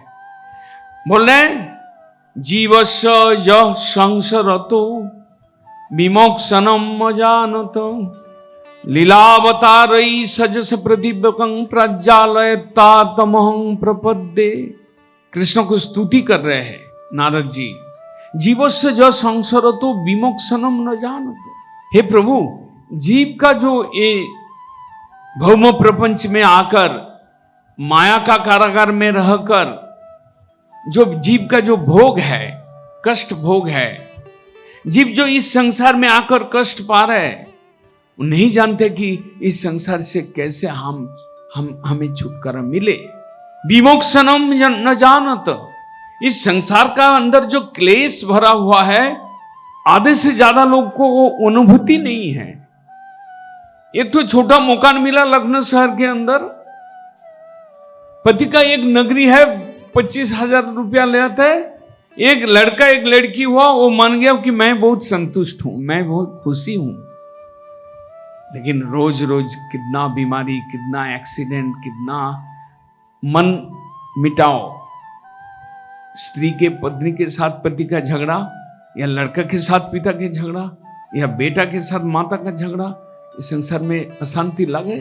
जीवस्य यः संसरतो विमोक्षणम जानतो लीलावतारै सजस प्रतिव्यकं प्रज्वालयता तमहं प्रपद्ये। कृष्ण को स्तुति कर रहे हैं नारद जी। जीवस्य यः संसरतो विमोक्षणम न जानतो। हे प्रभु, जीव का जो ये भौम प्रपंच में आकर माया का कारागार में रहकर जो जीव का जो भोग है, कष्ट भोग है, जीव जो इस संसार में आकर कष्ट पा रहे हैं, वो नहीं जानते कि इस संसार से कैसे हमें छुटकारा मिले। विमोक्षणम न जानत। इस संसार का अंदर जो क्लेश भरा हुआ है, आधे से ज्यादा लोग को वो अनुभूति नहीं है। एक तो छोटा मकान मिला लखनऊ शहर के अंदर, पति का एक नगरी है, 25,000 रुपया लेता है। एक लड़का एक लड़की हुआ, वो मान गया कि मैं बहुत संतुष्ट हूं, मैं बहुत खुशी हूं। लेकिन रोज रोज कितना बीमारी, कितना एक्सीडेंट, कितना मन मिटाओ, स्त्री के पत्नी के साथ पति का झगड़ा, या लड़का के साथ पिता के झगड़ा, या बेटा के साथ माता का झगड़ा, इस संसार में अशांति लगे,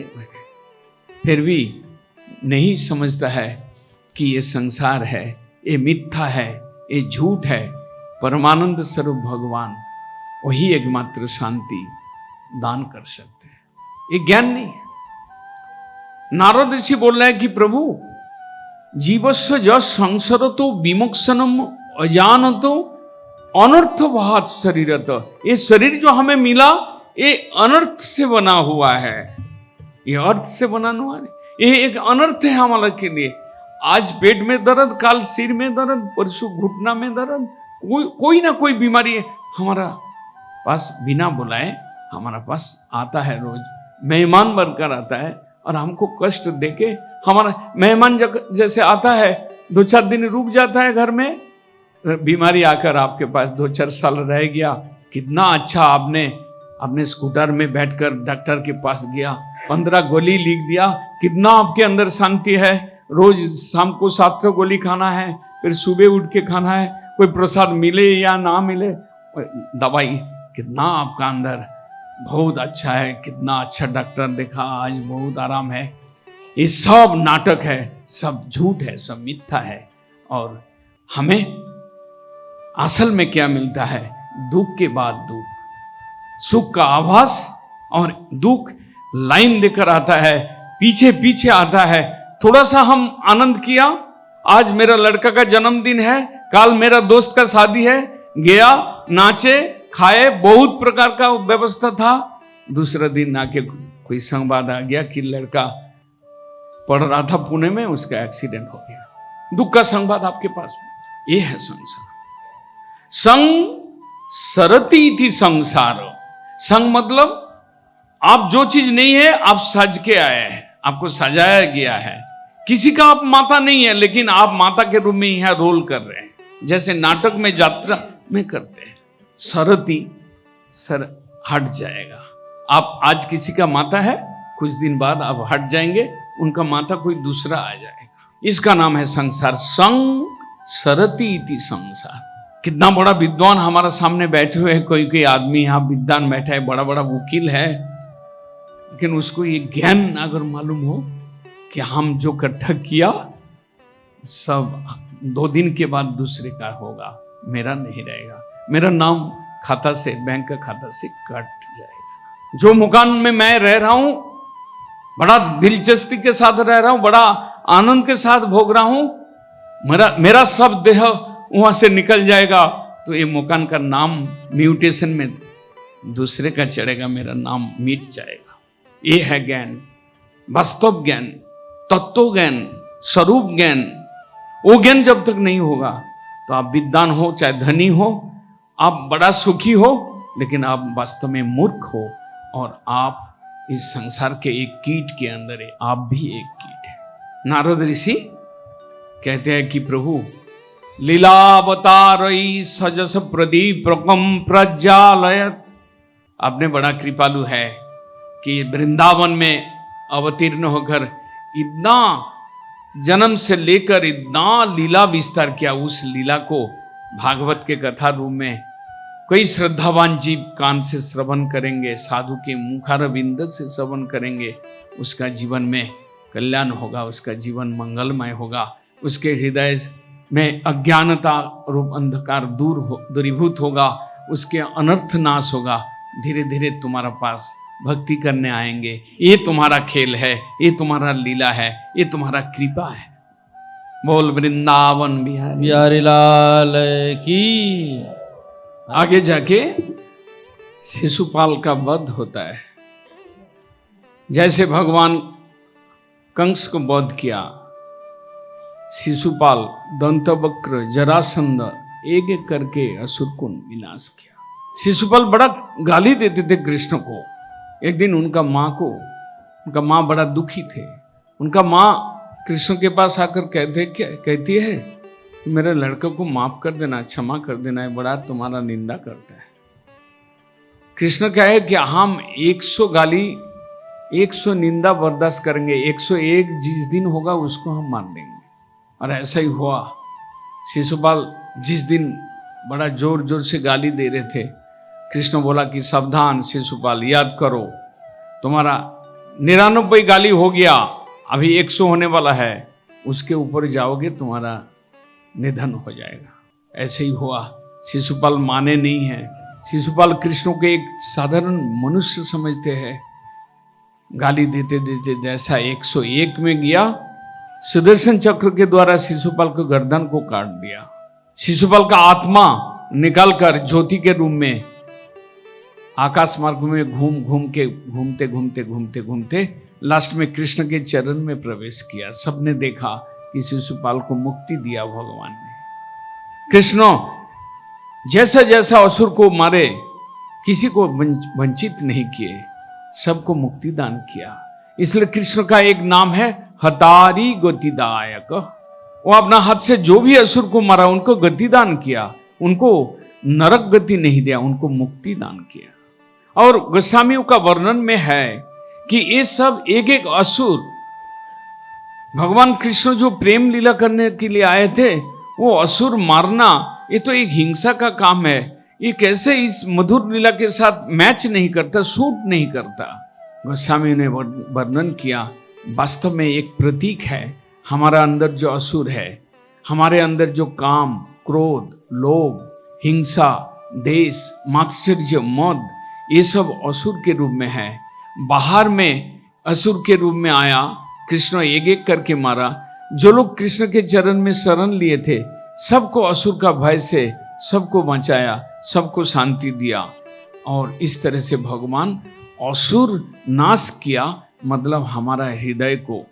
फिर भी नहीं समझता है कि ये संसार है, ये मिथ्या है, ये झूठ है। परमानंद स्वरूप भगवान वही एकमात्र शांति दान कर सकते हैं, ये ज्ञान नहीं है। नारद ऋषि बोल रहे हैं कि प्रभु जीवस्व ज संसरतो विमोक्षणम अजानतो अनर्थ भात शरीरत, ये शरीर जो हमें मिला ये अनर्थ से बना हुआ है, ये अर्थ से बना हुआ है, ये एक अनर्थ है हमारे के लिए। आज पेट में दर्द, काल सिर में दर्द, परसों घुटना में दर्द, कोई ना कोई बीमारी है हमारा पास, बिना बुलाए हमारा पास आता है, रोज मेहमान बनकर आता है और हमको कष्ट देके, हमारा मेहमान जैसे आता है 2-4 दिन रुक जाता है घर में, बीमारी आकर आपके पास 2-4 साल रह गया। कितना अच्छा आपने अपने स्कूटर में बैठकर डॉक्टर के पास गया, 15 गोली लिख दिया, कितना आपके अंदर शांति है। रोज शाम को 700 गोली खाना है, फिर सुबह उठ के खाना है, कोई प्रसाद मिले या ना मिले, दवाई, कितना आपका अंदर बहुत अच्छा है, कितना अच्छा डॉक्टर देखा, आज बहुत आराम है। ये सब नाटक है, सब झूठ है, सब मिथ्या है। और हमें असल में क्या मिलता है? दुख के बाद दुख, सुख का आभास और दुख लाइन देकर आता है, पीछे पीछे आता है। थोड़ा सा हम आनंद किया, आज मेरा लड़का का जन्मदिन है, कल मेरा दोस्त का शादी है, गया, नाचे, खाए, बहुत प्रकार का व्यवस्था था। दूसरा दिन आके कोई संवाद आ गया कि लड़का पढ़ रहा था पुणे में, उसका एक्सीडेंट हो गया। दुख का संवाद आपके पास में। ये है संसार। संग सरती थी संसार। संग मतलब आप जो चीज नहीं है आप सज के आए हैं, आपको सजाया गया है। किसी का आप माता नहीं है, लेकिन आप माता के रूप में यहां रोल कर रहे हैं, जैसे नाटक में यात्रा में करते हैं। सरती, सर हट जाएगा। आप आज किसी का माता है, कुछ दिन बाद आप हट जाएंगे, उनका माता कोई दूसरा आ जाएगा। इसका नाम है संसार। संग सरती इति संसार। कितना बड़ा विद्वान हमारा सामने बैठे हुए हैं, कोई कोई आदमी यहाँ विद्वान बैठा है, बड़ा बड़ा वकील है, लेकिन उसको ये ज्ञान अगर मालूम हो कि हम जो इकट्ठा किया सब 2 दिन के बाद दूसरे का होगा, मेरा नहीं रहेगा, मेरा नाम खाता से, बैंक का खाता से कट जाएगा। जो मकान में मैं रह रहा हूं, बड़ा दिलचस्पी के साथ रह रहा हूं, बड़ा आनंद के साथ भोग रहा हूं, मेरा सब देह वहां से निकल जाएगा, तो ये मकान का नाम म्यूटेशन में दूसरे का चढ़ेगा, मेरा नाम मिट जाएगा। ये है ज्ञान, वास्तव ज्ञान, तत्व ज्ञान, स्वरूप ज्ञान। वो ज्ञान जब तक नहीं होगा तो आप विद्वान हो चाहे धनी हो, आप बड़ा सुखी हो, लेकिन आप वास्तव में मूर्ख हो, और आप इस संसार के एक कीट के अंदर है, आप भी एक कीट है। नारद ऋषि कहते हैं कि प्रभु लीलावतारई सजस प्रदीपकम प्रज्वालयत। आपने बड़ा कृपालु है कि वृंदावन में अवतीर्ण होकर इतना जन्म से लेकर इतना लीला विस्तार किया। उस लीला को भागवत के कथा रूप में कई श्रद्धावान जीव कान से श्रवण करेंगे, साधु के मुखारविंद से श्रवण करेंगे, उसका जीवन में कल्याण होगा, उसका जीवन मंगलमय होगा, उसके हृदय में अज्ञानता रूप अंधकार दूरीभूत होगा, उसके अनर्थ नाश होगा। धीरे धीरे तुम्हारा पास भक्ति करने आएंगे। ये तुम्हारा खेल है, ये तुम्हारा लीला है, ये तुम्हारा कृपा है। बोल वृंदावन बिहारी लाल की। आगे जाके शिशुपाल का वध होता है। जैसे भगवान कंस को वध किया, शिशुपाल, दंतवक्र, जरासंध एक एक करके असुर को विनाश किया। शिशुपाल बड़ा गाली देते थे कृष्ण को। एक दिन उनका माँ बड़ा दुखी थे। उनका माँ कृष्ण के पास आकर कहती है कि मेरे लड़के को माफ कर देना, क्षमा कर देना, है बड़ा तुम्हारा निंदा करता है। कृष्ण कहे कि हम 100 गाली, 100 निंदा बर्दाश्त करेंगे, 101 जिस दिन होगा उसको हम मान देंगे। और ऐसा ही हुआ। शिशुपाल जिस दिन बड़ा जोर जोर से गाली दे रहे थे, कृष्ण बोला कि सावधान शिशुपाल, याद करो तुम्हारा 99 गाली हो गया, अभी 100 होने वाला है, उसके ऊपर जाओगे तुम्हारा निधन हो जाएगा। ऐसे ही हुआ। शिशुपाल माने नहीं है। शिशुपाल कृष्ण को एक साधारण मनुष्य समझते हैं। गाली देते देते जैसा 101 में गया, सुदर्शन चक्र के द्वारा शिशुपाल को गर्दन को काट दिया। शिशुपाल का आत्मा निकालकर ज्योति के रूप में आकाश मार्ग में घूमते लास्ट में कृष्ण के चरण में प्रवेश किया। सबने देखा कि शिशुपाल को मुक्ति दिया भगवान ने। कृष्ण जैसा जैसा असुर को मारे, किसी को वंचित नहीं किए, सबको मुक्ति दान किया। इसलिए कृष्ण का एक नाम है हतारी गतिदायक। वो अपना हाथ से जो भी असुर को मारा उनको गति दान किया, उनको नरक गति नहीं दिया, उनको मुक्ति दान किया। और गोस्वामियों का वर्णन में है कि ये सब एक एक असुर भगवान कृष्ण जो प्रेम लीला करने के लिए आए थे, वो असुर मारना ये तो एक हिंसा का काम है। ये कैसे इस मधुर लीला के साथ मैच नहीं करता, सूट नहीं करता। गोस्वामी ने वर्णन किया, वास्तव में एक प्रतीक है। हमारा अंदर जो असुर है, हमारे अंदर जो काम, क्रोध, लोभ, हिंसा, देश, मात्सर्य, मद, ये सब असुर के रूप में है। बाहर में असुर के रूप में आया, कृष्ण एक एक करके मारा। जो लोग कृष्ण के चरण में शरण लिए थे, सबको असुर का भय से सबको बचाया, सबको शांति दिया। और इस तरह से भगवान असुर नाश किया, मतलब हमारा हृदय को,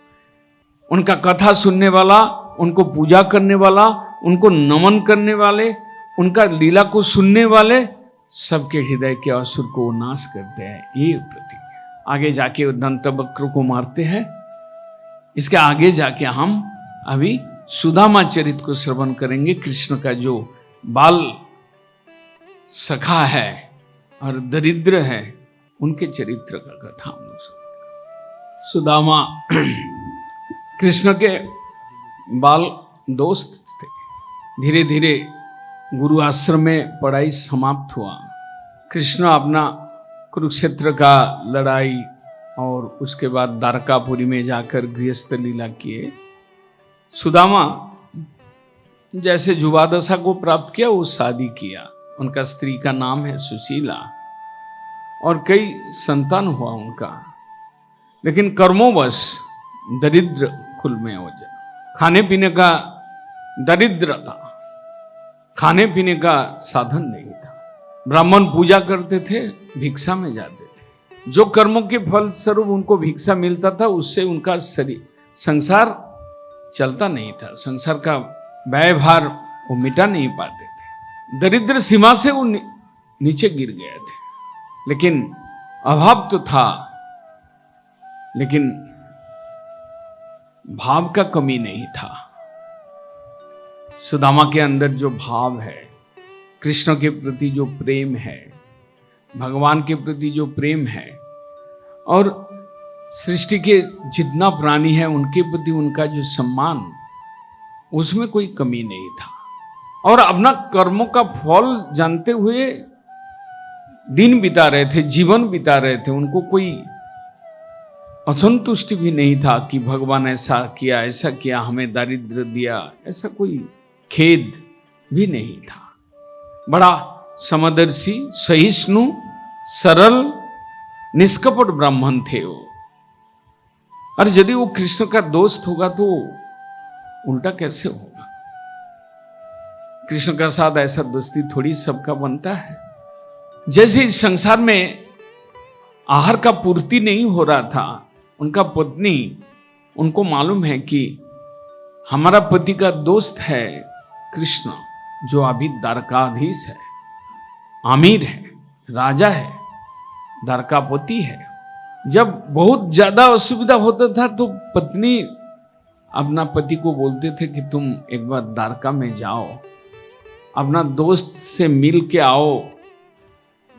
उनका कथा सुनने वाला, उनको पूजा करने वाला, उनको नमन करने वाले, उनका लीला को सुनने वाले, सबके हृदय के असुर को नाश करते हैं। ये प्रतीक है। आगे जाके दंतवक्र को मारते हैं। इसके आगे जाके हम अभी सुदामा चरित को श्रवण करेंगे। कृष्ण का जो बाल सखा है और दरिद्र है, उनके चरित्र का कथा हम लोग सुनेंगे। सुदामा कृष्ण के बाल दोस्त थे। धीरे धीरे गुरु आश्रम में पढ़ाई समाप्त हुआ। कृष्ण अपना कुरुक्षेत्र का लड़ाई और उसके बाद द्वारकापुरी में जाकर गृहस्थ लीला किए। सुदामा जैसे युवा दशा को प्राप्त किया, वो शादी किया। उनका स्त्री का नाम है सुशीला और कई संतान हुआ उनका। लेकिन कर्मोवश दरिद्र कुल में हो जाए। खाने पीने का दरिद्र था, खाने पीने का साधन नहीं था। ब्राह्मण पूजा करते थे, भिक्षा में जाते थे। जो कर्मों के फल स्वरूप उनको भिक्षा मिलता था, उससे उनका शरीर संसार चलता नहीं था। संसार का व्यय भार वो मिटा नहीं पाते थे। दरिद्र सीमा से वो नीचे गिर गए थे। लेकिन अभाव तो था, लेकिन भाव का कमी नहीं था। सुदामा के अंदर जो भाव है, कृष्ण के प्रति जो प्रेम है, भगवान के प्रति जो प्रेम है, और सृष्टि के जितना प्राणी है उनके प्रति उनका जो सम्मान, उसमें कोई कमी नहीं था। और अपना कर्मों का फल जानते हुए दिन बिता रहे थे, जीवन बिता रहे थे। उनको कोई असंतुष्टि भी नहीं था कि भगवान ऐसा किया, हमें दारिद्र्य दिया, ऐसा कोई खेद भी नहीं था। बड़ा समदर्शी, सहिष्णु, सरल, निष्कपट ब्राह्मण थे वो। और यदि वो कृष्ण का दोस्त होगा तो उल्टा कैसे होगा? कृष्ण का साथ ऐसा दोस्ती थोड़ी सबका बनता है। जैसे इस संसार में आहार का पूर्ति नहीं हो रहा था, उनका पत्नी, उनको मालूम है कि हमारा पति का दोस्त है कृष्ण, जो अभी द्वारकाधीश है, आमिर है, राजा है, द्वारकापति है। जब बहुत ज्यादा असुविधा होता था तो पत्नी अपना पति को बोलते थे कि तुम एक बार द्वारका में जाओ, अपना दोस्त से मिल के आओ।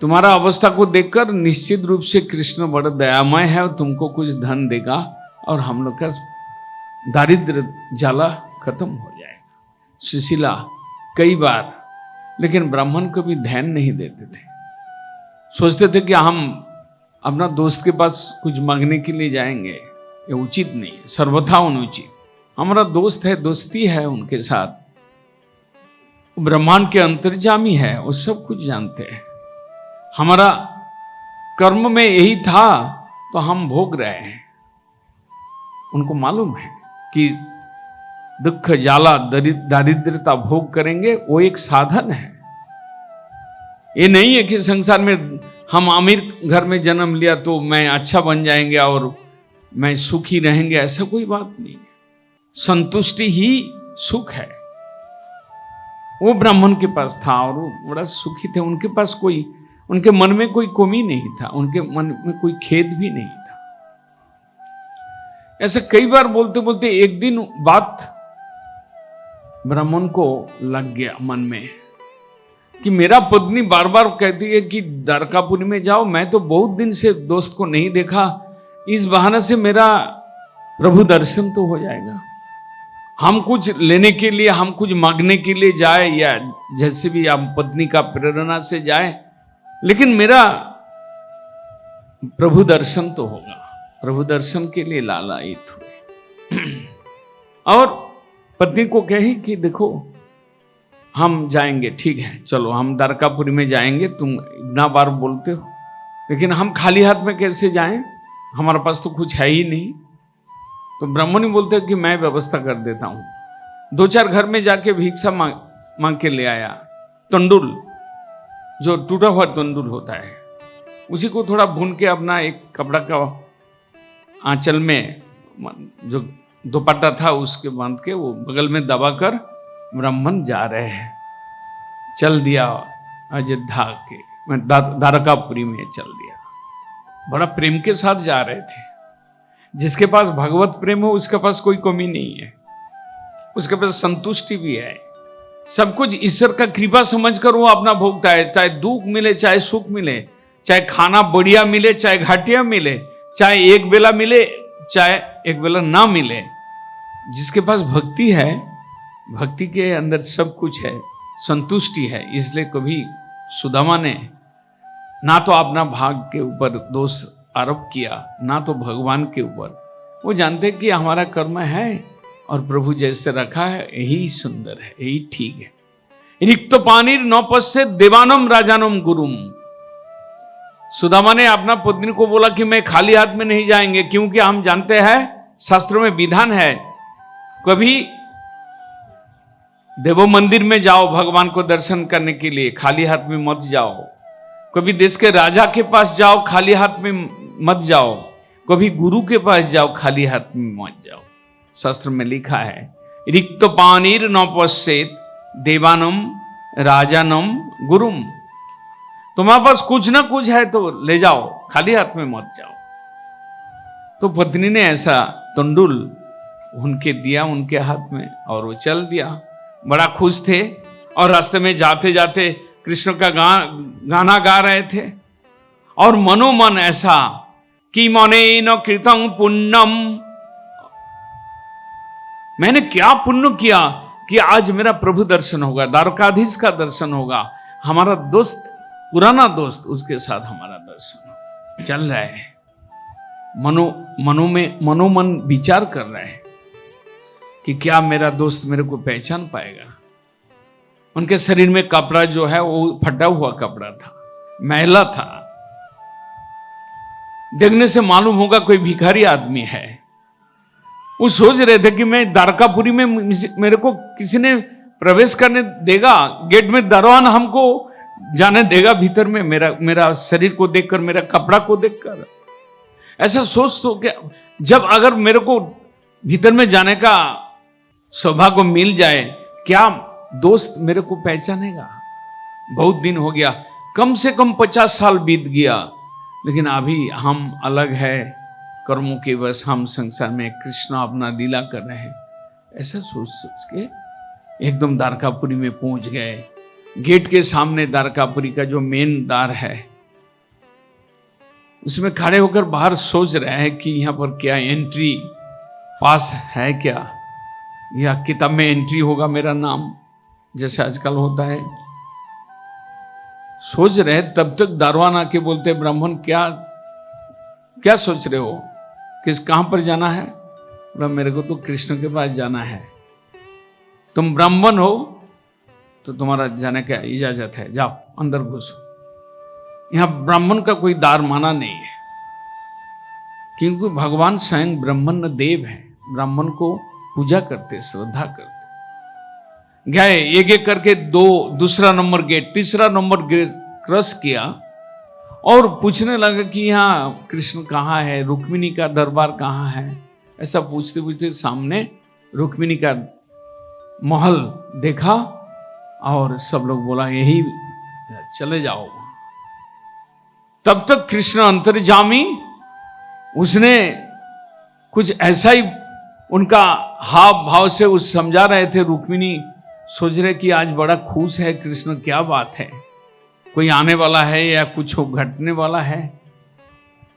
तुम्हारा अवस्था को देखकर निश्चित रूप से कृष्ण बड़ा दयामय है और तुमको कुछ धन देगा और हम लोग का दारिद्र जाला खत्म हो जाएगा। सुशीला कई बार, लेकिन ब्राह्मण को भी ध्यान नहीं देते थे। सोचते थे कि हम अपना दोस्त के पास कुछ मांगने के लिए जाएंगे, ये उचित नहीं है, सर्वथा अनुचित। हमारा दोस्त है, दोस्ती है उनके साथ, ब्रह्मांड के अंतर्जामी है, वो सब कुछ जानते हैं। हमारा कर्म में यही था तो हम भोग रहे हैं। उनको मालूम है कि दुख जाला दारिद्रता भोग करेंगे, वो एक साधन है। ये नहीं है कि संसार में हम अमीर घर में जन्म लिया तो मैं अच्छा बन जाएंगे और मैं सुखी रहेंगे, ऐसा कोई बात नहीं है। संतुष्टि ही सुख है। वो ब्राह्मण के पास था और वो बड़ा सुखी थे। उनके पास कोई, उनके मन में कोई कमी नहीं था, उनके मन में कोई खेद भी नहीं था। ऐसा कई बार बोलते बोलते एक दिन बात ब्राह्मण को लग गया मन में कि मेरा पत्नी बार बार कहती है कि द्वारकापुरी में जाओ, मैं तो बहुत दिन से दोस्त को नहीं देखा, इस बहाने से मेरा प्रभु दर्शन तो हो जाएगा। हम कुछ लेने के लिए, हम कुछ मांगने के लिए जाए या जैसे भी हम पत्नी का प्रेरणा से जाए, लेकिन मेरा प्रभु दर्शन तो होगा। प्रभु दर्शन के लिए लालायित हुए और पत्नी को कही कि देखो हम जाएंगे, ठीक है चलो हम द्वारकापुरी में जाएंगे, तुम इतना बार बोलते हो, लेकिन हम खाली हाथ में कैसे जाएं, हमारे पास तो कुछ है ही नहीं। तो ब्राह्मण ही बोलते हैं कि मैं व्यवस्था कर देता हूँ। 2-4 घर में जाके भिक्षा मांग के ले आया। तंडुल, जो टूटा हुआ तंडुल होता है, उसी को थोड़ा भून के अपना एक कपड़ा का आंचल में जो दुपट्टा था उसके बांध के वो बगल में दबाकर ब्राह्मण जा रहे हैं। चल दिया अयोध्या के, मैं द्वारकापुरी में चल दिया। बड़ा प्रेम के साथ जा रहे थे। जिसके पास भगवत प्रेम हो उसके पास कोई कमी नहीं है, उसके पास संतुष्टि भी है। सब कुछ ईश्वर का कृपा समझकर वो अपना भोगता है, चाहे दुख मिले चाहे सुख मिले, चाहे खाना बढ़िया मिले चाहे घाटिया मिले, चाहे एक बेला मिले चाहे एक बेला ना मिले। जिसके पास भक्ति है, भक्ति के अंदर सब कुछ है, संतुष्टि है। इसलिए कभी सुदामा ने ना तो अपना भाग के ऊपर दोष आरोप किया, ना तो भगवान के ऊपर। वो जानते कि हमारा कर्म है और प्रभु जैसे रखा है यही सुंदर है, यही ठीक है। रिक्त पानीर न पश्येत देवानम राजानम गुरुम। सुदामा ने अपना पत्नी को बोला कि मैं खाली हाथ में नहीं जाएंगे, क्योंकि हम जानते हैं शास्त्रों में विधान है, कभी देवो मंदिर में जाओ भगवान को दर्शन करने के लिए, खाली हाथ में मत जाओ। कभी देश के राजा के पास जाओ, खाली हाथ में मत जाओ। कभी गुरु के पास जाओ, खाली हाथ में मत जाओ। शास्त्र में लिखा है रिक्त पानीर न पश्येत देवानम राजानम गुरुम। तुम्हारे पास कुछ ना कुछ है तो ले जाओ, खाली हाथ में मत जाओ। तो पत्नी ने ऐसा तंडुल उनके दिया उनके हाथ में और वो चल दिया। बड़ा खुश थे और रास्ते में जाते जाते कृष्ण का गाना गा रहे थे और मनोमन ऐसा कि मने न कृतं पुण्यम, मैंने क्या पुण्य किया कि आज मेरा प्रभु दर्शन होगा, द्वारकाधीश का दर्शन होगा, हमारा दोस्त, पुराना दोस्त, उसके साथ हमारा दर्शन चल रहा है। मनोमन विचार कर रहे हैं कि क्या मेरा दोस्त मेरे को पहचान पाएगा। उनके शरीर में कपड़ा जो है वो फटा हुआ कपड़ा था, मैला था, देखने से मालूम होगा कोई भिखारी आदमी है। वो सोच रहे थे कि मैं द्वारकापुरी में मेरे को किसी ने प्रवेश करने देगा, गेट में दरवान हमको जाने देगा भीतर में, मेरा शरीर को देखकर, मेरा कपड़ा को देखकर। ऐसा सोच तो क्या, जब अगर मेरे को भीतर में जाने का सौभाग्य मिल जाए, क्या दोस्त मेरे को पहचानेगा। बहुत दिन हो गया, कम से कम 50 साल बीत गया, लेकिन अभी हम अलग है, कर्मों के बस हम संसार में कृष्ण अपना लीला कर रहे हैं। ऐसा सोच सोच के एकदम द्वारकापुरी में पहुंच गए। गेट के सामने द्वारकापुरी का जो मेन द्वार है उसमें खड़े होकर बाहर सोच रहे हैं कि यहाँ पर क्या एंट्री पास है क्या। या किताब में एंट्री होगा मेरा नाम, जैसे आजकल होता है। सोच रहे, तब तक दारवान आके बोलते ब्राह्मण क्या क्या सोच रहे हो, कहां पर जाना है? बोला मेरे को तो कृष्ण के पास जाना है। तुम ब्राह्मण हो तो तुम्हारा जाने का इजाजत है, जाओ अंदर घुसो। यहां ब्राह्मण का कोई दार माना नहीं है, क्योंकि भगवान स्वयं ब्राह्मण देव है, ब्राह्मण को पूजा करते, श्रद्धा करते। गए एक एक करके दूसरा नंबर गेट, तीसरा नंबर गेट क्रॉस किया और पूछने लगा कि यहाँ कृष्ण कहाँ है, रुक्मिणी का दरबार कहाँ है। ऐसा पूछते पूछते सामने रुक्मिणी का महल देखा और सब लोग बोला यही चले जाओ। तब तक कृष्ण अंतर्जामी, उसने कुछ ऐसा ही उनका हाव भाव से उस समझा रहे थे। रुक्मिणी सोच रहे कि आज बड़ा खुश है कृष्ण, क्या बात है, कोई आने वाला है या कुछ घटने वाला है।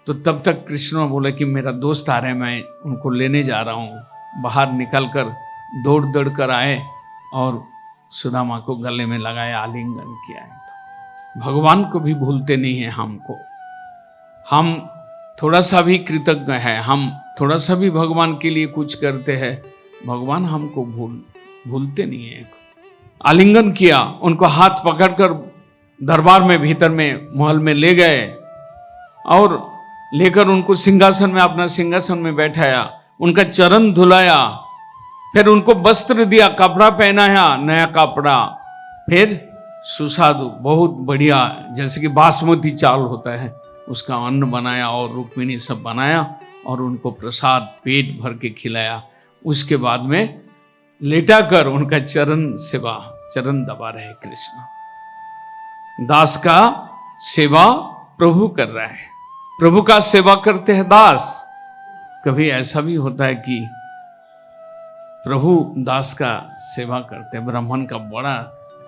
तो तब तक कृष्ण बोले कि मेरा दोस्त आ रहे हैं, मैं उनको लेने जा रहा हूँ। बाहर निकलकर दौड़ दौड़ कर आए और सुदामा को गले में लगाया, आलिंगन किया है। तो भगवान को भी भूलते नहीं है हमको। हम थोड़ा सा भी कृतज्ञ है, हम थोड़ा सा भी भगवान के लिए कुछ करते हैं, भगवान हमको भूलते नहीं है। आलिंगन किया, उनको हाथ पकड़कर दरबार में भीतर में महल में ले गए और लेकर उनको सिंहासन में, अपना सिंहासन में बैठाया, उनका चरण धुलाया, फिर उनको वस्त्र दिया, कपड़ा पहनाया, नया कपड़ा, फिर सुस्वादु बहुत बढ़िया जैसे कि बासमती चावल होता है उसका अन्न बनाया और रुक्मिणी सब बनाया और उनको प्रसाद पेट भर के खिलाया। उसके बाद में लेटा कर उनका चरण दबा रहे कृष्ण। दास का सेवा प्रभु कर रहा है, प्रभु का सेवा करते हैं दास। कभी ऐसा भी होता है कि प्रभु दास का सेवा करते हैं। ब्राह्मण का बड़ा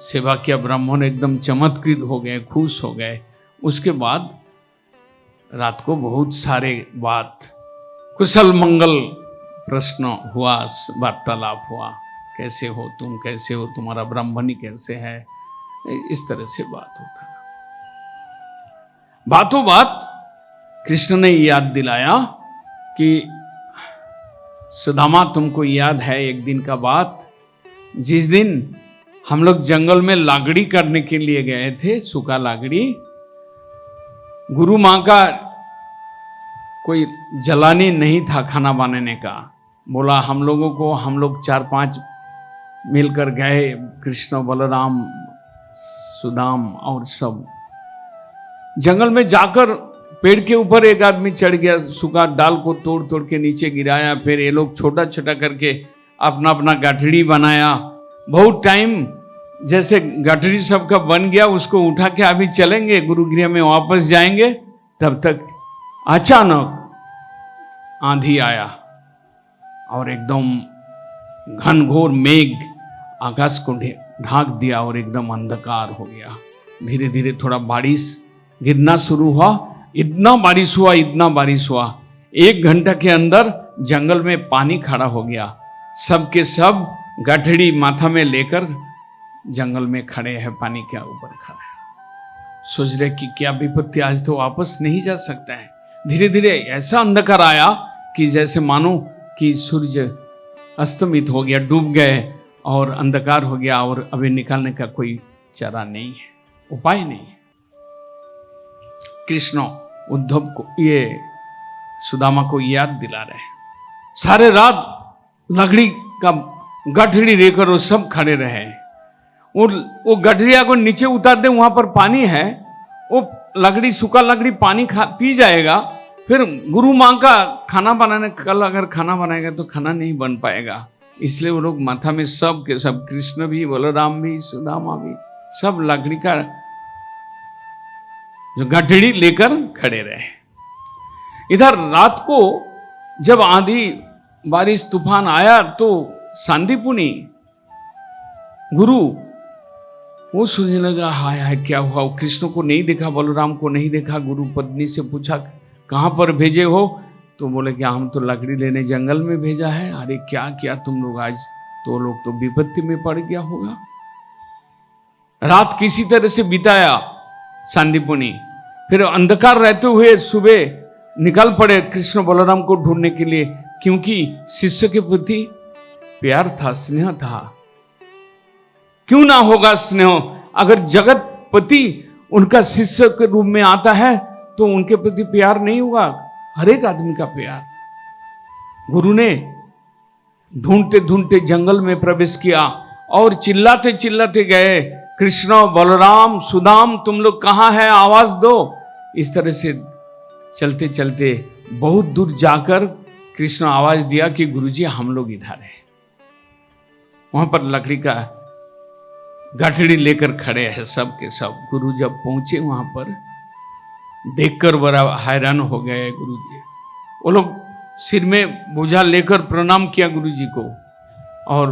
सेवा किया, ब्राह्मण एकदम चमत्कृत हो गए, खुश हो गए। उसके बाद रात को बहुत सारे बात, कुशल मंगल प्रश्न हुआ, वार्तालाप हुआ, कैसे हो तुम, कैसे हो, तुम्हारा ब्राह्मणी कैसे है, इस तरह से बात होता है। बातों बात कृष्ण ने याद दिलाया कि सुदामा तुमको याद है एक दिन का बात, जिस दिन हम लोग जंगल में लागड़ी करने के लिए गए थे, सूखा लागड़ी। गुरु माँ का कोई जलानी नहीं था खाना बनाने का, बोला हम लोगों को, हम लोग 4-5 मिलकर गए, कृष्ण, बलराम, सुदाम और सब। जंगल में जाकर पेड़ के ऊपर एक आदमी चढ़ गया, सूखा डाल को तोड़ तोड़ के नीचे गिराया। फिर ये लोग छोटा छोटा करके अपना अपना गठड़ी बनाया। बहुत टाइम जैसे गठड़ी सबका बन गया, उसको उठा के अभी चलेंगे गुरुगृह में वापस जाएंगे, तब तक अचानक आंधी आया और एकदम घनघोर मेघ आकाश को ढांक दिया और एकदम अंधकार हो गया। धीरे धीरे थोड़ा बारिश गिरना शुरू हुआ। इतना बारिश हुआ, इतना बारिश हुआ, 1 घंटा के अंदर जंगल में पानी खड़ा हो गया। सब के सब गठड़ी माथा में लेकर जंगल में खड़े हैं, पानी के ऊपर खड़ा है। सोच रहे कि क्या विपत्ति, आज तो वापस नहीं जा सकता है। धीरे धीरे ऐसा अंधकार आया कि जैसे मानो कि सूर्य अस्तमित हो गया, डूब गए और अंधकार हो गया और अभी निकालने का कोई चारा नहीं है, उपाय नहीं है। कृष्ण उद्धव को, ये सुदामा को याद दिला रहे हैं। सारे रात लकड़ी का गठड़ी लेकर वो सब खड़े रहे। वो गठड़िया को नीचे उतार दे, वहां पर पानी है, वो लकड़ी, सूखा लकड़ी पानी पी जाएगा। फिर गुरु माँ का खाना बनाने, कल अगर खाना बनाएगा तो खाना नहीं बन पाएगा। इसलिए वो लोग माथा में सब के सब, कृष्ण भी, बलराम भी, सुदामा भी, सब लकड़ी का जो गठड़ी लेकर खड़े रहे। इधर रात को जब आंधी बारिश तूफान आया तो सांदीपुनी गुरु वो सोचने लगा, हाय हाय क्या हुआ, कृष्ण को नहीं देखा, बलराम को नहीं देखा। गुरु पत्नी से पूछा कहाँ पर भेजे हो, तो बोले कि हम तो लकड़ी लेने जंगल में भेजा है। अरे क्या किया तुम लोग आज, तो लोग तो विपत्ति में पड़ गया होगा। रात किसी तरह से बिताया सांदीपनि, फिर अंधकार रहते हुए सुबह निकल पड़े कृष्ण बलराम को ढूंढने के लिए, क्योंकि शिष्य के प्रति प्यार था, स्नेह था। क्यों ना होगा स्नेह? अगर जगतपति उनका शिष्य के रूप में आता है तो उनके प्रति प्यार नहीं होगा? हर एक आदमी का प्यार। गुरु ने ढूंढते ढूंढते जंगल में प्रवेश किया और चिल्लाते चिल्लाते गए, कृष्ण बलराम सुदाम तुम लोग कहाँ हैं, आवाज दो। इस तरह से चलते चलते बहुत दूर जाकर कृष्ण आवाज दिया कि गुरुजी हम लोग इधर हैं। वहां पर लकड़ी का गठड़ी लेकर खड़े हैं सब के सब। गुरु जब पहुंचे वहां पर देखकर बड़ा हैरान हो गए गुरुजी। वो लोग सिर में बोझा लेकर प्रणाम किया गुरुजी को, और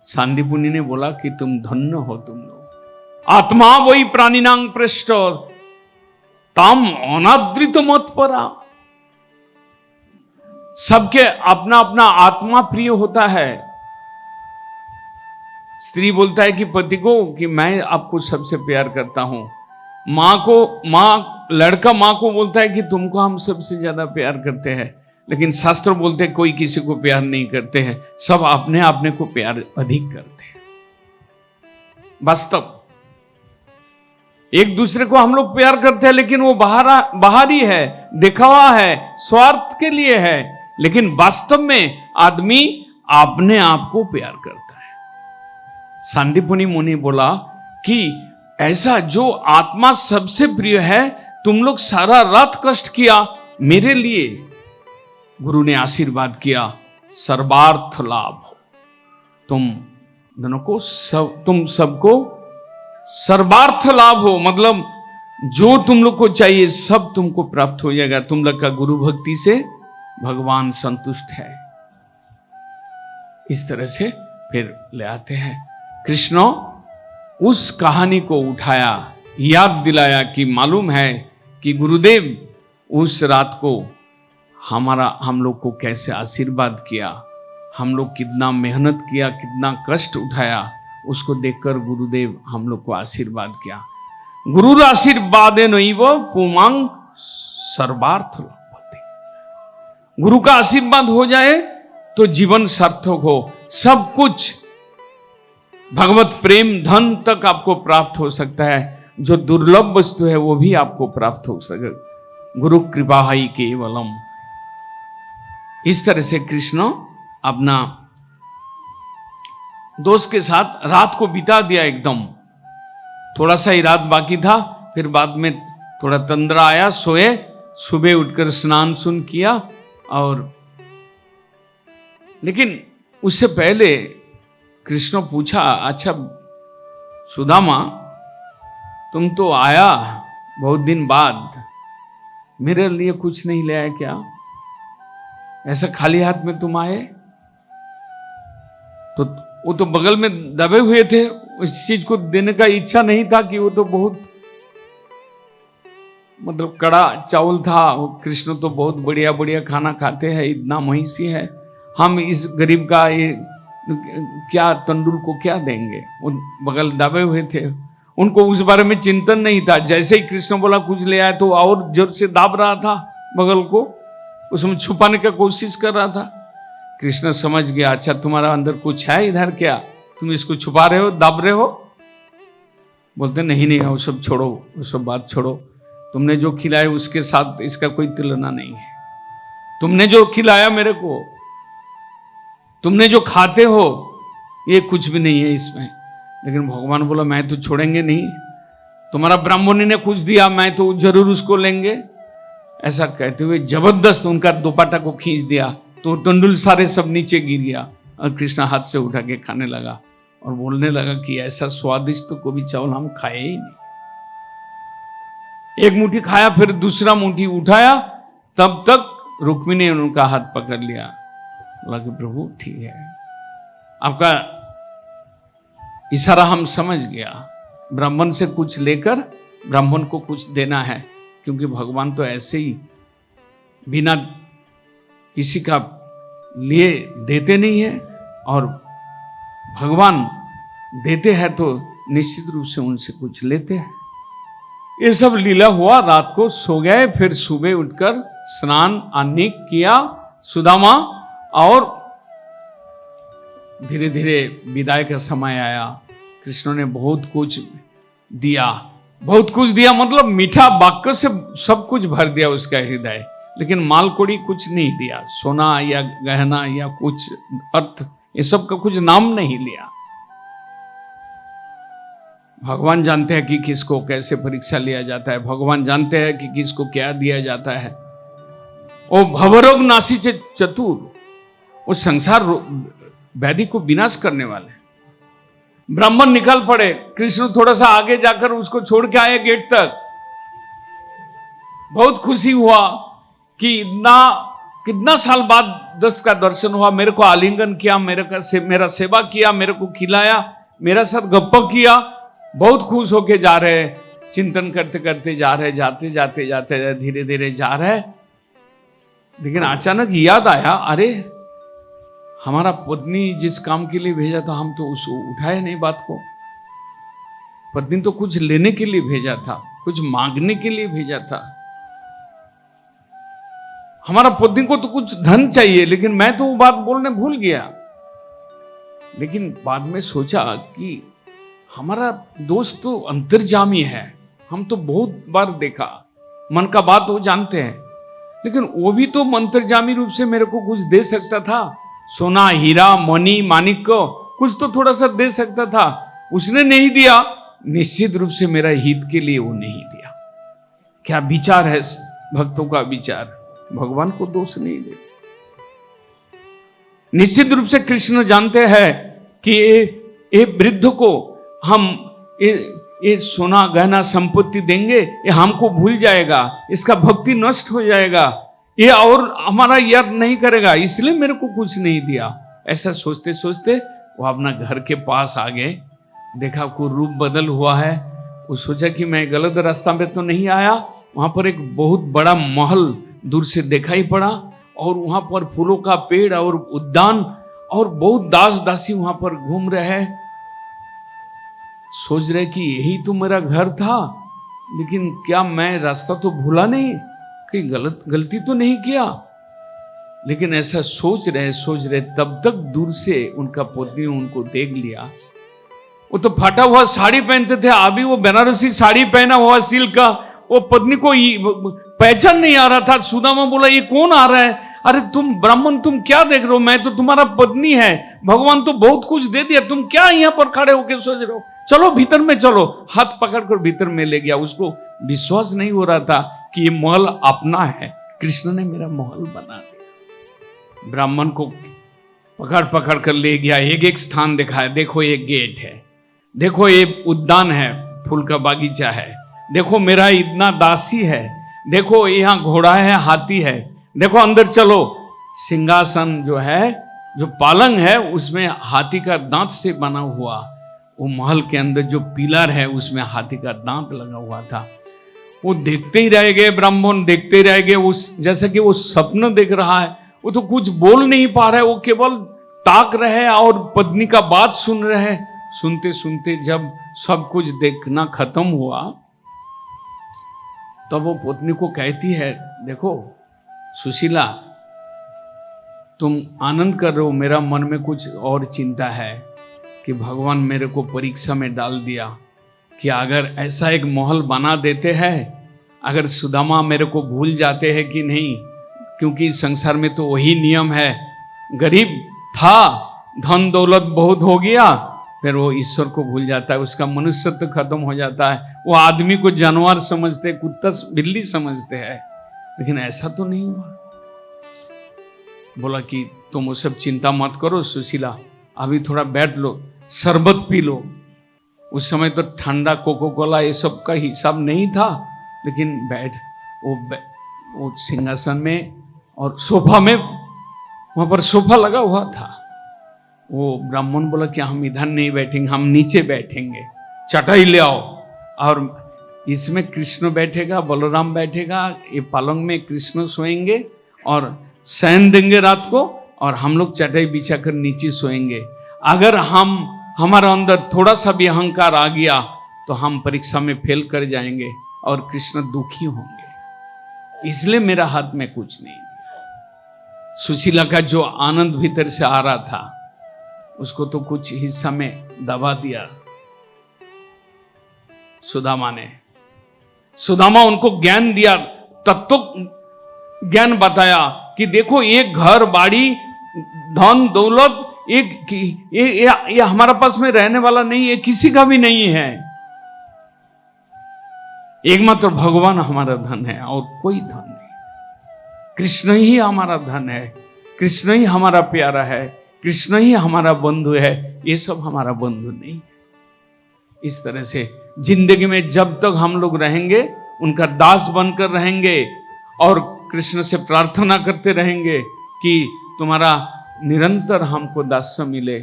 सांदीपनि ने बोला कि तुम धन्य हो तुम लोग। आत्मा वही प्राणिनांग पृष्ठ ताम अनादृत मत परा। सबके अपना अपना आत्मा प्रिय होता है। स्त्री बोलता है कि पति को कि मैं आपको सबसे प्यार करता हूं। लड़का मां को बोलता है कि तुमको हम सबसे ज्यादा प्यार करते हैं। लेकिन शास्त्र बोलते हैं कोई किसी को प्यार नहीं करते हैं, सब अपने अपने को प्यार अधिक करते हैं। वास्तव एक दूसरे को हम लोग प्यार करते हैं, लेकिन वो बाहरी है, दिखावा है, स्वार्थ के लिए है। लेकिन वास्तव में आदमी अपने आप को प्यार करता है। सांदीपनि मुनि बोला कि ऐसा जो आत्मा सबसे प्रिय है, तुम लोग सारा रात कष्ट किया मेरे लिए। गुरु ने आशीर्वाद किया, सर्वार्थ लाभ हो तुम दोनों को, तुम सबको सर्वार्थ लाभ हो, मतलब जो तुम लोग को चाहिए सब तुमको प्राप्त हो जाएगा। तुम लोग का गुरु भक्ति से भगवान संतुष्ट है। इस तरह से फिर ले आते हैं। कृष्ण उस कहानी को उठाया, याद दिलाया कि मालूम है कि गुरुदेव उस रात को हम लोग को कैसे आशीर्वाद किया, हम लोग कितना मेहनत किया, कितना कष्ट उठाया, उसको देखकर गुरुदेव हम लोग को आशीर्वाद किया। गुरु आशीर्वाद नैव पुमांग सर्वार्थ लभते। गुरु का आशीर्वाद हो जाए तो जीवन सार्थक हो। सब कुछ भगवत प्रेम धन तक आपको प्राप्त हो सकता है। जो दुर्लभ वस्तु है वो भी आपको प्राप्त हो सके। गुरु कृपा ही केवलम। इस तरह से कृष्ण अपना दोस्त के साथ रात को बिता दिया। एकदम थोड़ा सा ही रात बाकी था, फिर बाद में थोड़ा तंद्रा आया, सोए। सुबह उठकर स्नान सुन किया। और लेकिन उससे पहले कृष्ण पूछा, अच्छा सुदामा तुम तो आया बहुत दिन बाद, मेरे लिए कुछ नहीं ले आया क्या? ऐसा खाली हाथ में तुम आए? तो वो तो बगल में दबे हुए थे, उस चीज को देने का इच्छा नहीं था कि वो तो बहुत मतलब कड़ा चावल था। वो कृष्ण तो बहुत बढ़िया बढ़िया खाना खाते हैं, इतना महिषी है, हम इस गरीब का ये क्या तंदूर को क्या देंगे? वो बगल दबे हुए थे, उनको उस बारे में चिंतन नहीं था। जैसे ही कृष्ण बोला कुछ ले आया तो और जोर से दाब रहा था बगल को, उसमें छुपाने का कोशिश कर रहा था। कृष्ण समझ गया, अच्छा तुम्हारा अंदर कुछ है इधर क्या, तुम इसको छुपा रहे हो, दाब रहे हो। बोलते नहीं नहीं, वो सब छोड़ो, वो सब बात छोड़ो, तुमने जो खिलाया उसके साथ इसका कोई तुलना नहीं है। तुमने जो खिलाया मेरे को, तुमने जो खाते हो, ये कुछ भी नहीं है इसमें। लेकिन भगवान बोला मैं तो छोड़ेंगे नहीं, तुम्हारा ब्राह्मणी ने कुछ दिया मैं तो जरूर उसको लेंगे। ऐसा कहते हुए जबरदस्त उनका दुपट्टा को खींच दिया तो तंदूर सारे सब नीचे गिर गया और कृष्ण हाथ से उठा के खाने लगा और बोलने लगा कि ऐसा स्वादिष्ट तो कभी चावल हम खाए ही नहीं। एक मुट्ठी खाया, फिर दूसरा मुट्ठी उठाया, तब तक रुक्मिणी ने उनका हाथ पकड़ लिया। बोला कि प्रभु ठीक है, आपका इशारा हम समझ गया, ब्राह्मण से कुछ लेकर ब्राह्मण को कुछ देना है, क्योंकि भगवान तो ऐसे ही बिना किसी का लिए देते नहीं है और भगवान देते हैं तो निश्चित रूप से उनसे कुछ लेते हैं। ये सब लीला हुआ, रात को सो गए, फिर सुबह उठकर स्नान आदि किया सुदामा, और धीरे धीरे विदाई का समय आया। कृष्ण ने बहुत कुछ दिया, बहुत कुछ दिया, मतलब मीठा वाक्य से सब कुछ भर दिया उसका हृदय, लेकिन मालकोड़ी कुछ नहीं दिया, सोना या गहना या कुछ अर्थ, ये सब का कुछ नाम नहीं लिया। भगवान जानते हैं कि किसको कैसे परीक्षा लिया जाता है, भगवान जानते हैं कि किसको क्या दिया जाता है। वो भवरोग नासी चतुर, वो संसार व्याधि को विनाश करने वाले। ब्राह्मण निकल पड़े, कृष्ण थोड़ा सा आगे जाकर उसको छोड़ के आए गेट तक। बहुत खुशी हुआ कि कितना साल बाद दस्त का दर्शन हुआ, मेरे को आलिंगन किया, मेरा सेवा किया, मेरे को खिलाया, मेरा साथ गप्पा किया। बहुत खुश होके जा रहे, चिंतन करते करते जा रहे, जाते जाते जाते धीरे धीरे जा रहे, लेकिन अचानक याद आया, अरे हमारा पत्नी जिस काम के लिए भेजा था, हम तो उसको उठाए नहीं बात को। पत्नी तो कुछ लेने के लिए भेजा था, कुछ मांगने के लिए भेजा था। हमारा पत्नी को तो कुछ धन चाहिए, लेकिन मैं तो वो बात बोलने भूल गया। लेकिन बाद में सोचा कि हमारा दोस्त तो अंतर्जामी है, हम तो बहुत बार देखा, मन का बात वो जानते हैं, लेकिन वो भी तो अंतर्जामी रूप से मेरे को कुछ दे सकता था, सोना हीरा मणि माणिक को कुछ तो थोड़ा सा दे सकता था, उसने नहीं दिया। निश्चित रूप से मेरा हित के लिए वो नहीं दिया। क्या विचार है भक्तों का विचार, भगवान को दोष नहीं देते। निश्चित रूप से कृष्ण जानते हैं कि ये वृद्ध को हम ये सोना गहना संपत्ति देंगे, ये हमको भूल जाएगा, इसका भक्ति नष्ट हो जाएगा, ये और हमारा याद नहीं करेगा, इसलिए मेरे को कुछ नहीं दिया। ऐसा सोचते सोचते वो अपना घर के पास आ गए, देखा कोई रूप बदल हुआ है। वो सोचा कि मैं गलत रास्ता में तो नहीं आया। वहां पर एक बहुत बड़ा महल दूर से दिखाई पड़ा, और वहां पर फूलों का पेड़ और उद्यान, और बहुत दास दासी वहां पर घूम रहे हैं। सोच रहे कि यही तो मेरा घर था, लेकिन क्या मैं रास्ता तो भूला नहीं, कहीं गलती तो नहीं किया। लेकिन ऐसा सोच रहे तब तक दूर से उनका पत्नी उनको देख लिया। वो तो फटा हुआ साड़ी पहनते थे, अभी वो बनारसी साड़ी पहना हुआ सिल्क का, वो पत्नी को पहचान नहीं आ रहा था। सुदामा बोला, ये कौन आ रहा है? अरे तुम ब्राह्मण, तुम क्या देख रहे हो, मैं तो तुम्हारा पत्नी है, भगवान तो बहुत कुछ दे दिया, तुम क्या यहाँ पर खड़े होकर सोच रहे हो, चलो भीतर में चलो। हाथ पकड़कर भीतर में ले गया। उसको विश्वास नहीं हो रहा था कि ये महल अपना है, कृष्ण ने मेरा महल बना दिया। ब्राह्मण को पकड़ पकड़ कर ले गया, एक एक स्थान दिखाया, देखो ये गेट है, देखो ये उद्यान है, फूल का बागीचा है, देखो मेरा इतना दासी है, देखो यहाँ घोड़ा है, हाथी है, देखो अंदर चलो। सिंहासन जो है, जो पालंग है, उसमें हाथी का दांत से बना हुआ, वो महल के अंदर जो पिलर है उसमें हाथी का दांत लगा हुआ था। वो देखते ही रह गए, ब्राह्मण देखते ही रह गए, उस जैसे कि वो सपना देख रहा है। वो तो कुछ बोल नहीं पा रहा है, वो केवल ताक रहे और पत्नी का बात सुन रहे। सुनते सुनते जब सब कुछ देखना खत्म हुआ, तब वो पत्नी को कहती है, देखो सुशीला, तुम आनंद कर रहे हो, मेरा मन में कुछ और चिंता है कि भगवान मेरे को परीक्षा में डाल दिया कि अगर ऐसा एक महल बना देते हैं, अगर सुदामा मेरे को भूल जाते हैं कि नहीं, क्योंकि संसार में तो वही नियम है, गरीब था, धन दौलत बहुत हो गया, फिर वो ईश्वर को भूल जाता है, उसका मनुष्यत्व खत्म हो जाता है, वो आदमी को जानवर समझते, कुत्ता बिल्ली समझते हैं। लेकिन ऐसा तो नहीं हुआ। बोला कि तुम वो सब चिंता मत करो सुशीला, अभी थोड़ा बैठ लो, शरबत पी लो। उस समय तो ठंडा कोको कोला ये सब का हिसाब नहीं था, लेकिन बैठ वो सिंहासन में और सोफा में, वहां पर सोफा लगा हुआ था। वो ब्राह्मण बोला कि हम इधर नहीं बैठेंगे, हम नीचे बैठेंगे, चटाई ले आओ, और इसमें कृष्ण बैठेगा, बलराम बैठेगा, ये पालंग में कृष्ण सोएंगे और शयन देंगे रात को, और हम लोग चटाई बिछाकर नीचे सोएंगे। अगर हमारा अंदर थोड़ा सा भी अहंकार आ गया तो हम परीक्षा में फेल कर जाएंगे और कृष्ण दुखी होंगे। इसलिए मेरा हाथ में कुछ नहीं दिया। सुशीला का जो आनंद भीतर से आ रहा था उसको तो कुछ हिस्सा में दबा दिया सुदामा ने। सुदामा उनको ज्ञान दिया, तत्व ज्ञान बताया कि देखो ये घर बाड़ी धन दौलत ये हमारा पास में रहने वाला नहीं है, किसी का भी नहीं है। एकमात्र भगवान हमारा धन है और कोई धन नहीं। कृष्ण ही हमारा धन है, कृष्ण ही हमारा प्यारा है, कृष्ण ही हमारा बंधु है, ये सब हमारा बंधु नहीं। इस तरह से जिंदगी में जब तक हम लोग रहेंगे उनका दास बनकर रहेंगे और कृष्ण से प्रार्थना करते रहेंगे कि तुम्हारा निरंतर हमको दास्य मिले,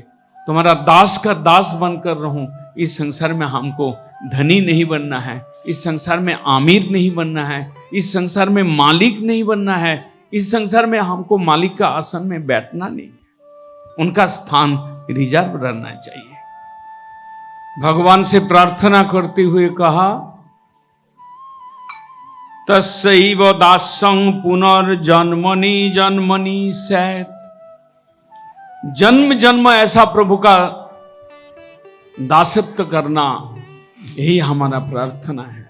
तुम्हारा दास का दास बनकर रहूं। इस संसार में हमको धनी नहीं बनना है, इस संसार में आमिर नहीं बनना है, इस संसार में मालिक नहीं बनना है, इस संसार में हमको मालिक का आसन में बैठना नहीं है, उनका स्थान रिजर्व रहना चाहिए। भगवान से प्रार्थना करते हुए कहा, तस्सैव दासं पुनर्जन्मनि जन्मनि सैत्। जन्म जन्म ऐसा प्रभु का दासत्व करना, यही हमारा प्रार्थना है।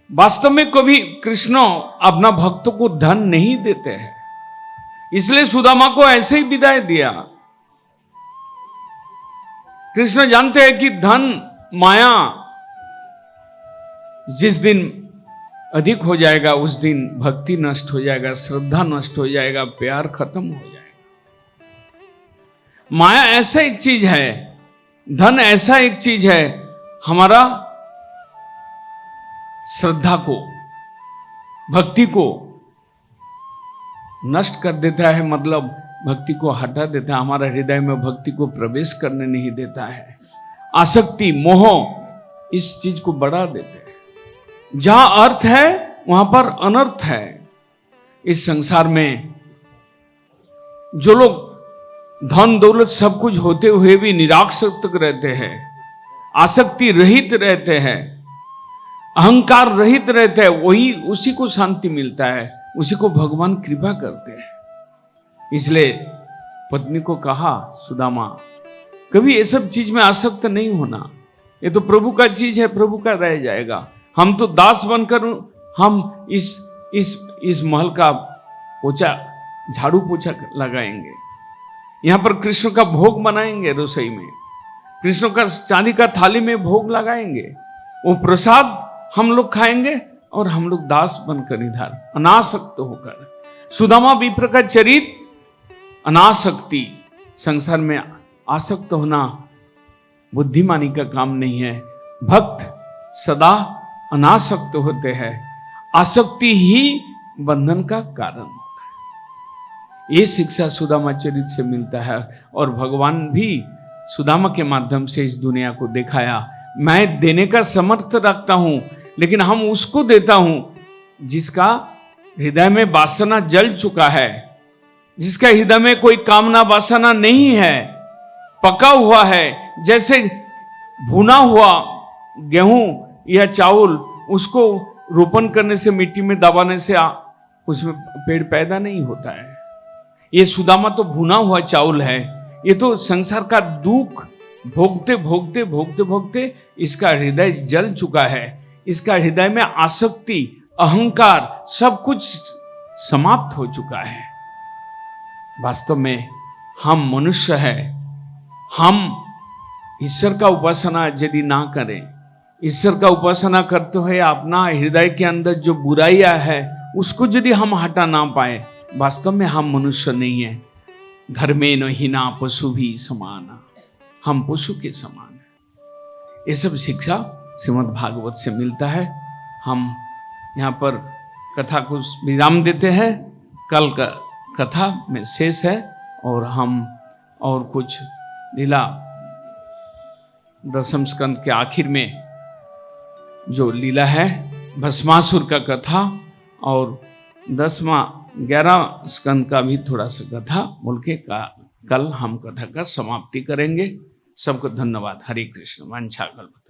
वास्तव में कभी कृष्ण अपना भक्त को धन नहीं देते हैं, इसलिए सुदामा को ऐसे ही विदाई दिया। कृष्ण जानते हैं कि धन माया जिस दिन अधिक हो जाएगा उस दिन भक्ति नष्ट हो जाएगा, श्रद्धा नष्ट हो जाएगा, प्यार खत्म हो जाएगा। माया ऐसा एक चीज है, धन ऐसा एक चीज है, हमारा श्रद्धा को, भक्ति को नष्ट कर देता है, मतलब भक्ति को हटा देता है, हमारा हृदय में भक्ति को प्रवेश करने नहीं देता है। आसक्ति, मोह इस चीज को बढ़ा देते हैं। जहां अर्थ है वहां पर अनर्थ है। इस संसार में जो लोग धन दौलत सब कुछ होते हुए भी निरासक्त रहते हैं, आसक्ति रहित रहते हैं, अहंकार रहित रहते हैं, वही उसी को शांति मिलता है, उसी को भगवान कृपा करते हैं। इसलिए पत्नी को कहा, सुदामा कभी ये सब चीज में आसक्त नहीं होना, ये तो प्रभु का चीज है, प्रभु का रह जाएगा। हम तो दास बनकर हम इस महल का पोछा, झाड़ू पोछा लगाएंगे, यहां पर कृष्ण का भोग बनाएंगे, रसोई में कृष्ण का चांदी का थाली में भोग लगाएंगे, वो प्रसाद हम लोग खाएंगे और हम लोग दास बनकर इधर अनासक्त होकर। सुदामा विप्र का चरित्र अनासक्ति, संसार में आसक्त होना बुद्धिमानी का काम नहीं है। भक्त सदा अनासक्त होते हैं, आसक्ति ही बंधन का कारण होता है। ये शिक्षा सुदामा चरित्र से मिलता है और भगवान भी सुदामा के माध्यम से इस दुनिया को दिखाया, मैं देने का समर्थ रखता हूं, लेकिन हम उसको देता हूं जिसका हृदय में वासना जल चुका है, जिसका हृदय में कोई कामना वासना नहीं है, पका हुआ है। जैसे भुना हुआ गेहूं या चावल, उसको रोपण करने से, मिट्टी में दबाने से उसमें पेड़ पैदा नहीं होता है। ये सुदामा तो भुना हुआ चावल है, ये तो संसार का दुख भोगते भोगते भोगते भोगते इसका हृदय जल चुका है, इसका हृदय में आसक्ति, अहंकार सब कुछ समाप्त हो चुका है। वास्तव में हम मनुष्य हैं, हम ईश्वर का उपासना यदि ना करें, ईश्वर का उपासना करते हुए अपना हृदय के अंदर जो बुराइयां है उसको यदि हम हटा ना पाए, वास्तव में हम मनुष्य नहीं है। धर्मेन हीना पशु भी समान, हम पशु के समान है। ये सब शिक्षा श्रीमद् भागवत से मिलता है। हम यहाँ पर कथा को विराम देते हैं, कल का कथा में शेष है और हम और कुछ लीला दशम स्कंद के आखिर में जो लीला है भस्मासुर का कथा और 11वां स्कंद का भी थोड़ा सा कथा बोल के का कल हम कथा का समाप्ति करेंगे। सबको धन्यवाद। हरे कृष्ण। वंशा कल्पतरु।